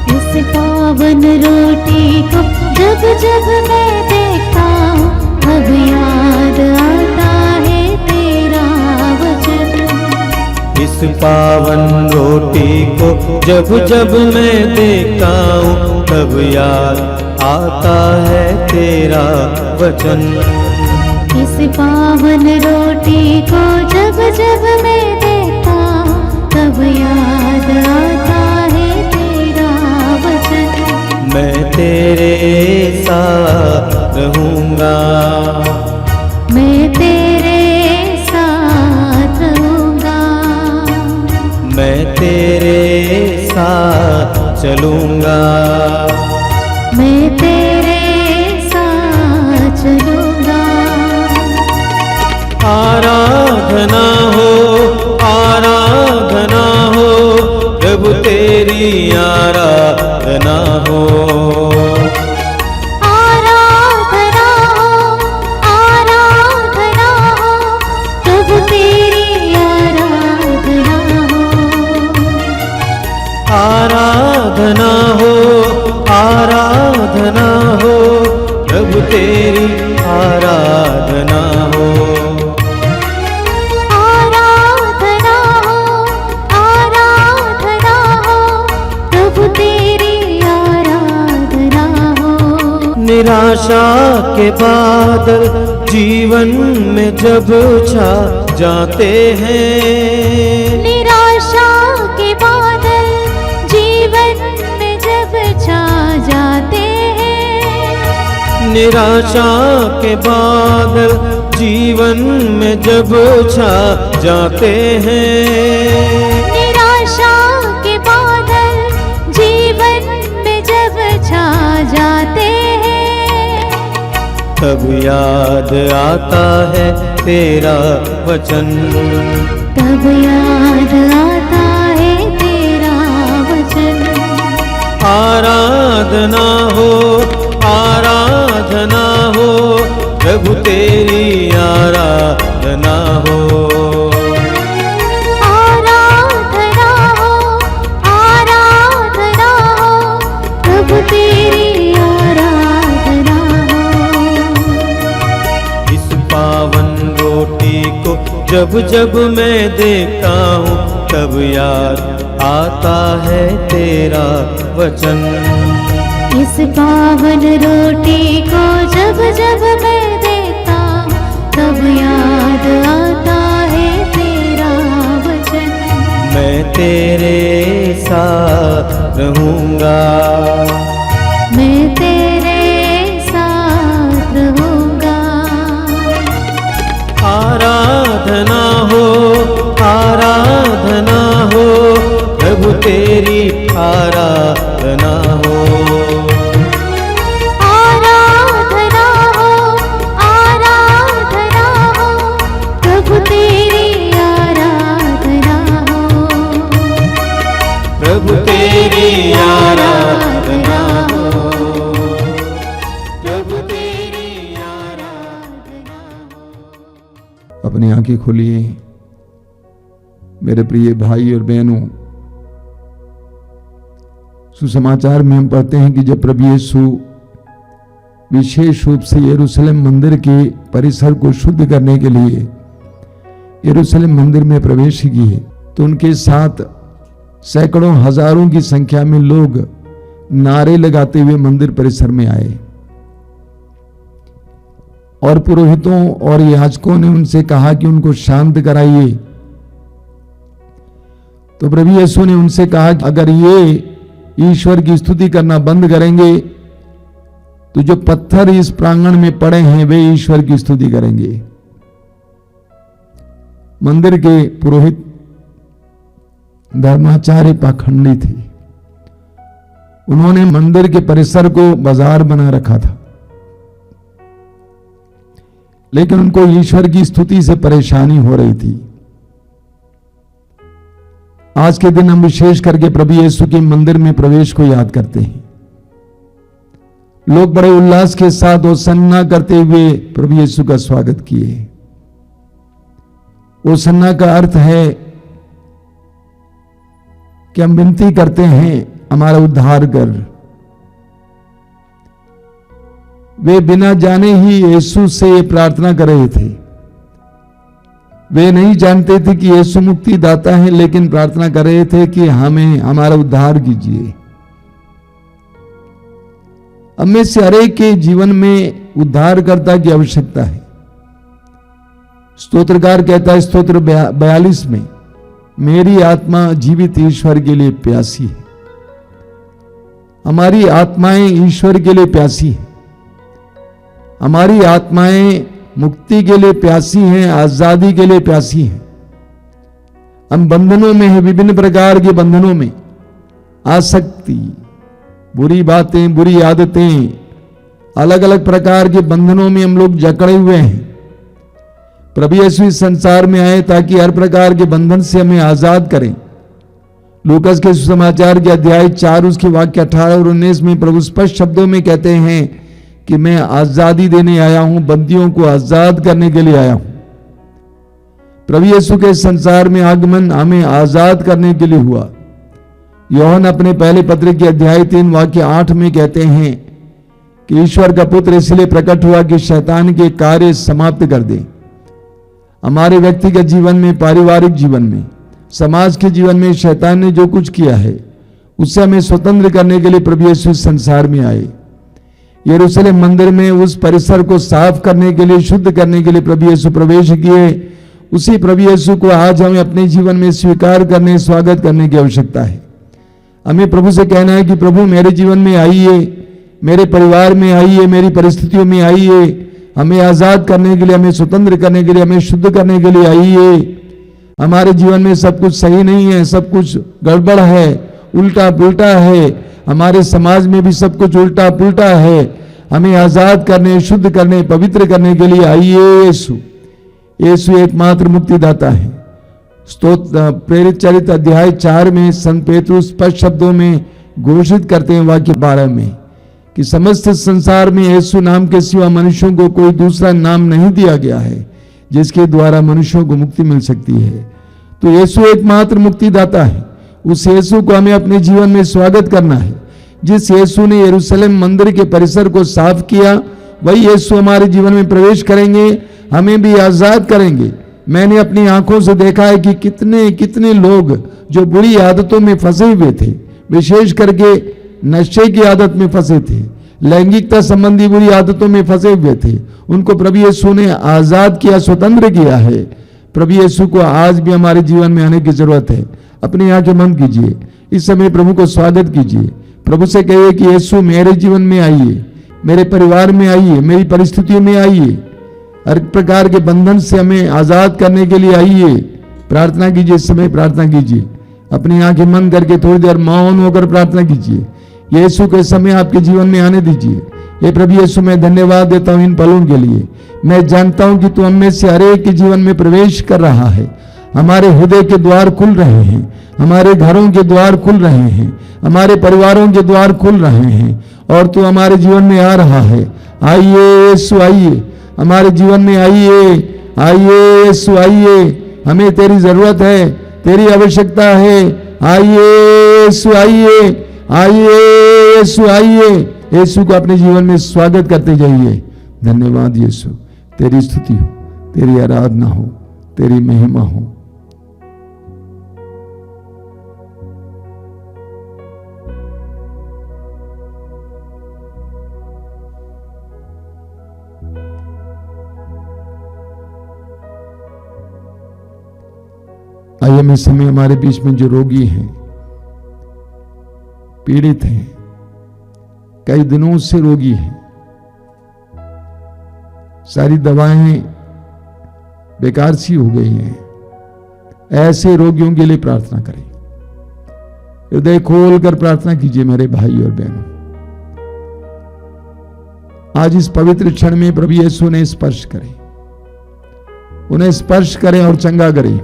Speaker 4: इस पावन रोटी को जब जब मैं देखता हूँ तब याद आता है तेरा वचन।
Speaker 2: इस पावन रोटी को जब जब मैं देखता हूँ तब याद आता है तेरा वचन।
Speaker 4: इस पावन रोटी को जब जब मैं देखता हूँ तब याद आता है तेरा वचन।
Speaker 2: मैं तेरे साथ रहूँगा,
Speaker 4: मैं तेरे साथ रहूँगा,
Speaker 2: मैं तेरे साथ चलूँगा,
Speaker 4: मैं तेरे साथ चलूँगा।
Speaker 2: आराधना हो प्रभु तेरी आराधना हो।
Speaker 4: आराधना हो प्रभु तेरी आराधना हो।
Speaker 2: आराधना हो प्रभु तेरी आराधना हो। निराशा के बादल जीवन में जब छा जाते हैं,
Speaker 4: निराशा के बादल जीवन में जब छा जाते हैं,
Speaker 2: निराशा के बादल जीवन में जब छा जाते हैं,
Speaker 4: निराशा के बादल जीवन में जब छा जाते हैं,
Speaker 2: तब याद आता है तेरा वचन।
Speaker 4: तब याद आता है तेरा वचन।
Speaker 2: आराधना हो प्रभु तेरी आराधना हो।
Speaker 4: आराधना हो प्रभु तेरी आराधना हो।
Speaker 2: इस पावन रोटी को जब जब मैं देखता हूँ तब याद आता है तेरा वचन।
Speaker 4: इस पावन रोटी को जब जब मैं देखता हूँ तब याद आता है तेरा वचन।
Speaker 2: मैं तेरे साथ रहूँगा,
Speaker 4: मैं तेरे साथ रहूँगा।
Speaker 2: आराधना हो प्रभु तेरी आराधना हो।
Speaker 4: आराधना हो प्रभु तेरी आराधना हो।
Speaker 2: प्रभु तेरी आराधना हो, प्रभु तेरी आराधना हो।
Speaker 3: अपनी आंखें खोलिए मेरे प्रिय भाई और बहनों। सुसमाचार में हम पढ़ते हैं कि जब प्रभु यीशु विशेष रूप से यरूशलेम मंदिर के परिसर को शुद्ध करने के लिए यरूशलेम मंदिर में प्रवेश किए तो उनके साथ सैकड़ों हजारों की संख्या में लोग नारे लगाते हुए मंदिर परिसर में आए और पुरोहितों और याजकों ने उनसे कहा कि उनको शांत कराइए। तो प्रभु यीशु ने उनसे कहा कि अगर ये ईश्वर की स्तुति करना बंद करेंगे तो जो पत्थर इस प्रांगण में पड़े हैं वे ईश्वर की स्तुति करेंगे। मंदिर के पुरोहित धर्माचार्य पाखंडी थे। उन्होंने मंदिर के परिसर को बाजार बना रखा था, लेकिन उनको ईश्वर की स्तुति से परेशानी हो रही थी। आज के दिन हम विशेष करके प्रभु यीशु के मंदिर में प्रवेश को याद करते हैं। लोग बड़े उल्लास के साथ होसन्ना करते हुए प्रभु यीशु का स्वागत किए। होसन्ना का अर्थ है कि हम विनती करते हैं हमारा उद्धार कर। वे बिना जाने ही यीशु से प्रार्थना कर रहे थे। वे नहीं जानते थे कि यीशु मुक्ति दाता है, लेकिन प्रार्थना कर रहे थे कि हमें हमारा उद्धार कीजिए। अब में से हर एक के जीवन में उद्धारकर्ता की आवश्यकता है। स्तोत्रकार कहता है स्तोत्र 42 में, मेरी आत्मा जीवित ईश्वर के लिए प्यासी है। हमारी आत्माएं ईश्वर के लिए प्यासी है। हमारी आत्माएं मुक्ति के लिए प्यासी हैं, आजादी के लिए प्यासी हैं। हम बंधनों में हैं, विभिन्न प्रकार के बंधनों में, आसक्ति, बुरी बातें, बुरी आदतें, अलग अलग प्रकार के बंधनों में हम लोग जकड़े हुए हैं। प्रभु यीशु इस संसार में आए ताकि हर प्रकार के बंधन से हमें आजाद करें। लूकास के सुसमाचार के अध्याय 4 उसके वाक्य 18 और 19 में प्रभु स्पष्ट शब्दों में कहते हैं कि मैं आजादी देने आया हूं, बंदियों को आजाद करने के लिए आया हूं। प्रभु यीशु के संसार में आगमन हमें आजाद करने के लिए हुआ। यूहन्ना अपने पहले पत्र के अध्याय 3 वाक्य 8 में कहते हैं कि ईश्वर का पुत्र इसलिए प्रकट हुआ कि शैतान के कार्य समाप्त कर दे। हमारे व्यक्तिगत जीवन में, पारिवारिक जीवन में, समाज के जीवन में शैतान ने जो कुछ किया है उससे हमें स्वतंत्र करने के लिए प्रभु यीशु संसार में आए। यरूशलेम मंदिर में उस परिसर को साफ करने के लिए, शुद्ध करने के लिए प्रभु यीशु प्रवेश किए। उसी प्रभु यीशु को आज हमें अपने जीवन में स्वीकार करने, स्वागत करने की आवश्यकता है। हमें प्रभु से कहना है कि प्रभु मेरे जीवन में आइए, मेरे परिवार में आइए, मेरी परिस्थितियों में आइए, हमें आजाद करने के लिए, हमें स्वतंत्र करने के लिए, हमें शुद्ध करने के लिए आइए। हमारे जीवन में सब कुछ सही नहीं है, सब कुछ गड़बड़ है, उल्टा पुल्टा है। हमारे समाज में भी सब कुछ उल्टा पुल्टा है। हमें आजाद करने, शुद्ध करने, पवित्र करने के लिए आइए। यीशु यीशु एकमात्र मुक्तिदाता है। स्तोत्र प्रेरित चरित्र अध्याय 4 में संत पेतरुस स्पष्ट शब्दों में घोषित करते हैं वाक्य 12 में कि समस्त संसार में यीशु नाम के सिवा मनुष्यों को कोई दूसरा नाम नहीं दिया गया है जिसके द्वारा मनुष्यों को मुक्ति मिल सकती है। तो यीशु एकमात्र मुक्तिदाता है। उस यीशु को हमें अपने जीवन में स्वागत करना है। जिस यीशु ने यरूशलेम मंदिर के परिसर को साफ किया, वही यीशु हमारे जीवन में प्रवेश करेंगे, हमें भी आजाद करेंगे। मैंने अपनी आंखों से देखा है कि कितने कितने लोग जो बुरी आदतों में फंसे हुए थे, विशेष करके नशे की आदत में फंसे थे, लैंगिकता संबंधी बुरी आदतों में फंसे हुए थे, उनको प्रभु यीशु ने आजाद किया, स्वतंत्र किया है। प्रभु यीशु को आज भी हमारे जीवन में आने की जरूरत है। अपनी आंखें बंद कीजिए, इस समय प्रभु को स्वागत कीजिए। प्रभु से कहिए कि यीशु मेरे जीवन में आइए, मेरे परिवार में आइए, मेरी परिस्थितियों में आइए, हर प्रकार के बंधन से हमें आजाद करने के लिए आइए। प्रार्थना कीजिए, इस समय प्रार्थना कीजिए। अपनी आंखें बंद करके थोड़ी देर मौन होकर प्रार्थना कीजिए। यीशु के समय आपके जीवन में आने दीजिए। हे प्रभु यीशु, मैं धन्यवाद देता हूं इन पलों के लिए। मैं जानता हूं कि तू हम में से हर एक के जीवन में प्रवेश कर रहा है। हमारे हृदय के द्वार खुल रहे हैं, हमारे घरों के द्वार खुल रहे हैं, हमारे परिवारों के द्वार खुल रहे हैं और तू हमारे जीवन में आ रहा है। आइए यीशु, आइए हमारे जीवन में, आइए आइए यीशु, आइए। हमें तेरी जरूरत है, तेरी आवश्यकता है। आइए यीशु, आइए आइए यीशु, आइए। यीशु को अपने जीवन में स्वागत करते जाइए। धन्यवाद यीशु, तेरी स्तुति हो, तेरी आराधना हो, तेरी महिमा हो। आइए मैं समय हमारे बीच में जो रोगी हैं, पीड़ित हैं, कई दिनों से रोगी हैं, सारी दवाएं बेकार सी हो गई हैं, ऐसे रोगियों के लिए प्रार्थना करें। हृदय खोलकर प्रार्थना कीजिए मेरे भाई और बहनों। आज इस पवित्र क्षण में प्रभु यीशु ने स्पर्श करें, उन्हें स्पर्श करें और चंगा करें।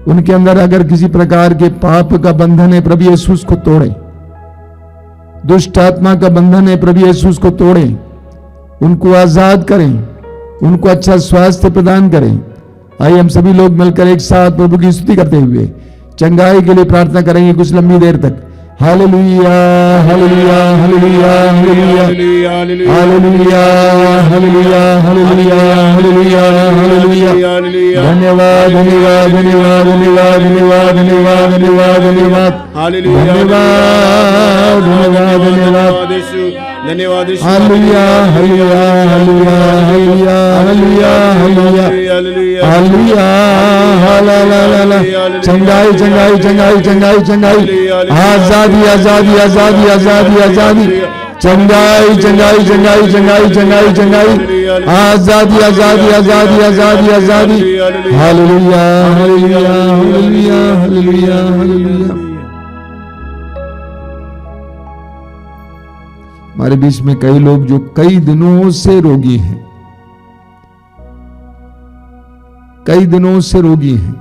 Speaker 3: उनके अंदर अगर किसी प्रकार के पाप का बंधन है, प्रभु यीशु उसको तोड़े। दुष्ट आत्मा का बंधन है, प्रभु यीशु उसको तोड़े, उनको आजाद करें, उनको अच्छा स्वास्थ्य प्रदान करें। आइए हम सभी लोग मिलकर एक साथ प्रभु की स्तुति करते हुए चंगाई के लिए प्रार्थना करेंगे कुछ लंबी देर तक। Hallelujah hallelujah hallelujah hallelujah hallelujah hallelujah hallelujah hallelujah hallelujah. धन्यवाद धन्यवाद धन्यवाद धन्यवाद धन्यवाद धन्यवाद धन्यवाद धन्यवाद धन्यवाद धन्यवाद धन्यवाद
Speaker 1: धन्यवाद।
Speaker 3: Hallelujah hallelujah hallelujah hallelujah hallelujah hallelujah hallelujah hallelujah. चंगाई चंगाई चंगाई चंगाई चंगाई, आजादी आजादी आजादी आजादी आजादी, चंगाई चंगाई चंगाई चंगाई चंगाई चंगाई, आजादी आजादी आजादी आजादी आजादी। Hallelujah hallelujah hallelujah hallelujah hallelujah. हमारे बीच में कई लोग जो कई दिनों से रोगी हैं, कई दिनों से रोगी हैं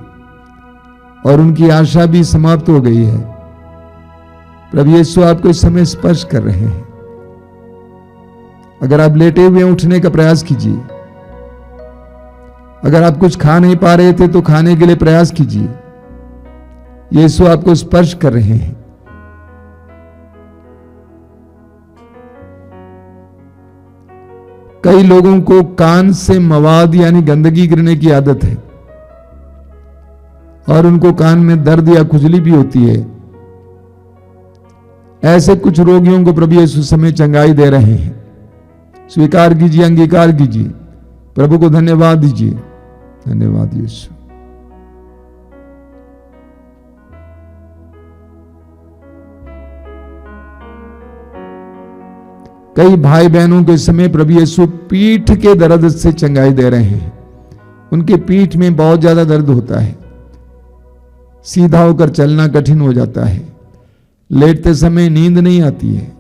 Speaker 3: और उनकी आशा भी समाप्त हो गई है। प्रभु यीशु आपको इस समय स्पर्श कर रहे हैं। अगर आप लेटे हुए उठने का प्रयास कीजिए। अगर आप कुछ खा नहीं पा रहे थे तो खाने के लिए प्रयास कीजिए। यीशु आपको स्पर्श कर रहे हैं। कई लोगों को कान से मवाद यानी गंदगी गिरने की आदत है और उनको कान में दर्द या खुजली भी होती है। ऐसे कुछ रोगियों को प्रभु यीशु समय चंगाई दे रहे हैं। स्वीकार कीजिए, अंगीकार कीजिए, प्रभु को धन्यवाद दीजिए। धन्यवाद यीशु। कई भाई बहनों के समय प्रभु यीशु पीठ के दर्द से चंगाई दे रहे हैं। उनके पीठ में बहुत ज्यादा दर्द होता है, सीधा होकर चलना कठिन हो जाता है, लेटते समय नींद नहीं आती है।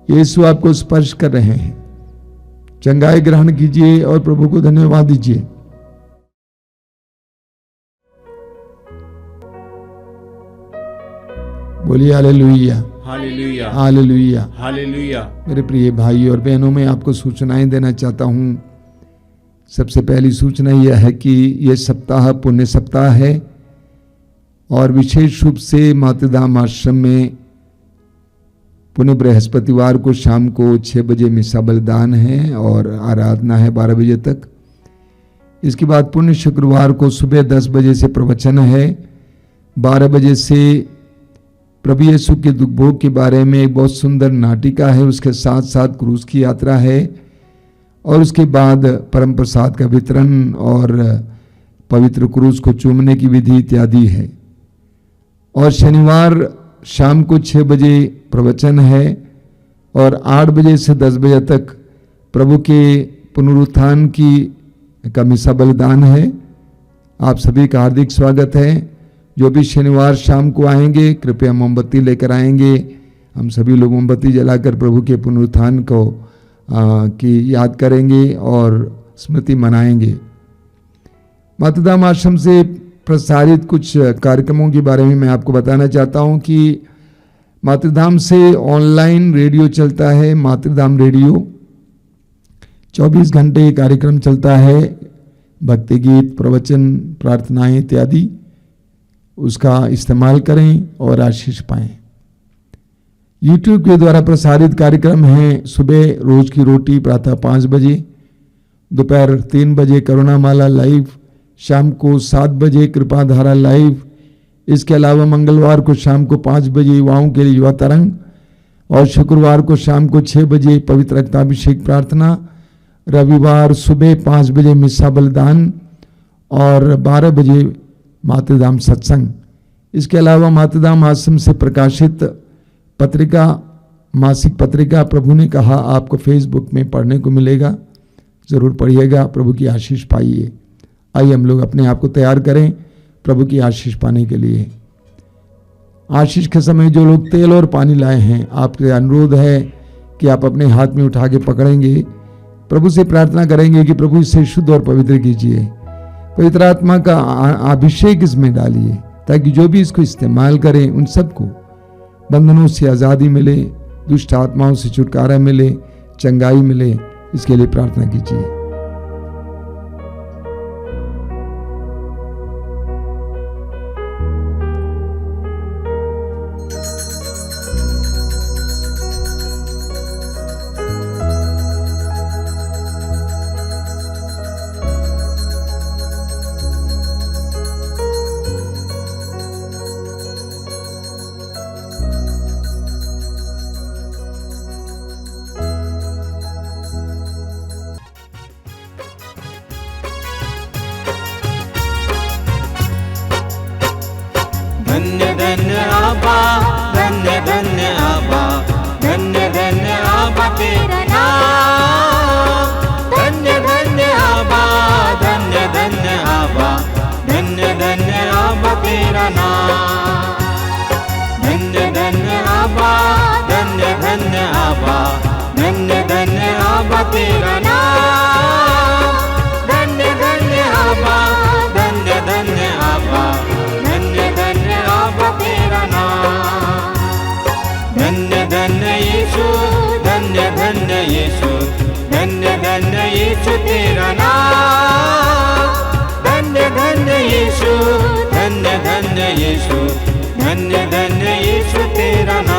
Speaker 3: यीशु आपको स्पर्श कर रहे हैं। चंगाई ग्रहण कीजिए और प्रभु को धन्यवाद दीजिए। बोलिए हालेलुया
Speaker 1: हालेलुया
Speaker 3: हालेलुया
Speaker 1: हालेलुया।
Speaker 3: मेरे प्रिय भाई और बहनों, मैं आपको सूचनाएं देना चाहता हूं। सबसे पहली सूचना यह है कि यह सप्ताह पुण्य सप्ताह है और विशेष रूप से मातृधाम आश्रम में पुण्य बृहस्पतिवार को शाम को 6 बजे मिसा बलिदान है और आराधना है 12 बजे तक। इसके बाद पुण्य शुक्रवार को सुबह 10 बजे से प्रवचन है। 12 बजे से प्रभु यीशु के दुख भोग के बारे में एक बहुत सुंदर नाटिका है, उसके साथ साथ क्रूस की यात्रा है और उसके बाद परम प्रसाद का वितरण और पवित्र क्रूस को चूमने की विधि इत्यादि है। और शनिवार शाम को 6 बजे प्रवचन है और 8 बजे से 10 बजे तक प्रभु के पुनरुत्थान का मिसा बलिदान है। आप सभी का हार्दिक स्वागत है। जो भी शनिवार शाम को आएंगे कृपया मोमबत्ती लेकर आएंगे। हम सभी लोग मोमबत्ती जलाकर प्रभु के पुनरुत्थान को की याद करेंगे और स्मृति मनाएंगे। मातृधाम आश्रम से प्रसारित कुछ कार्यक्रमों के बारे में मैं आपको बताना चाहता हूं कि मातृधाम से ऑनलाइन रेडियो चलता है। मातृधाम रेडियो 24 घंटे कार्यक्रम चलता है, भक्ति गीत, प्रवचन, प्रार्थनाएं इत्यादि। उसका इस्तेमाल करें और आशीष पाएं। YouTube के द्वारा प्रसारित कार्यक्रम हैं सुबह रोज की रोटी प्रातः 5 बजे, दोपहर 3 बजे करुणामाला लाइव, शाम को 7 बजे कृपाधारा लाइव। इसके अलावा मंगलवार को शाम को 5 बजे युवाओं के लिए युवा तरंग और शुक्रवार को शाम को 6 बजे पवित्र रक्ताभिषेक प्रार्थना। रविवार सुबह 5 बजे मिसा बलिदान और 12 बजे मातृधाम सत्संग। इसके अलावा मातृधाम आश्रम से प्रकाशित पत्रिका, मासिक पत्रिका प्रभु ने कहा आपको फेसबुक में पढ़ने को मिलेगा, जरूर पढ़िएगा, प्रभु की आशीष पाइए। आइए हम लोग अपने आप को तैयार करें प्रभु की आशीष पाने के लिए। आशीष के समय जो लोग तेल और पानी लाए हैं, आपसे अनुरोध है कि आप अपने हाथ में उठा के पकड़ेंगे, प्रभु से प्रार्थना करेंगे कि प्रभु इसे शुद्ध और पवित्र कीजिए। पवित्र आत्मा का अभिषेक इसमें डालिए ताकि जो भी इसको इस्तेमाल करें उन सबको बंधनों से आज़ादी मिले, दुष्ट आत्माओं से छुटकारा मिले, चंगाई मिले। इसके लिए प्रार्थना कीजिए।
Speaker 1: धन्य धन्य आबा, धन्य धन्य आबा, धन्य धन्य आबा तेरा नाम। धन्य धन्य आबा, धन्य धन्य आबा, धन्य धन्य आबा तेरा नाम। धन्य धन्य आबा, धन्य धन्य आबा, धन्य धन्य आबा तेरा नाम। धन्य धन्य आबा, धन्य धन्य आबा, धन्य धन्य आबा तेरा नाम। धन्य धन्य यीशु, धन्य धन्य यीशु, धन्य धन्य यीशु तेरा नाम। धन्य धन्य यीशु, धन्य धन्य यीशु, धन्य धन्य यीशु तेरा नाम।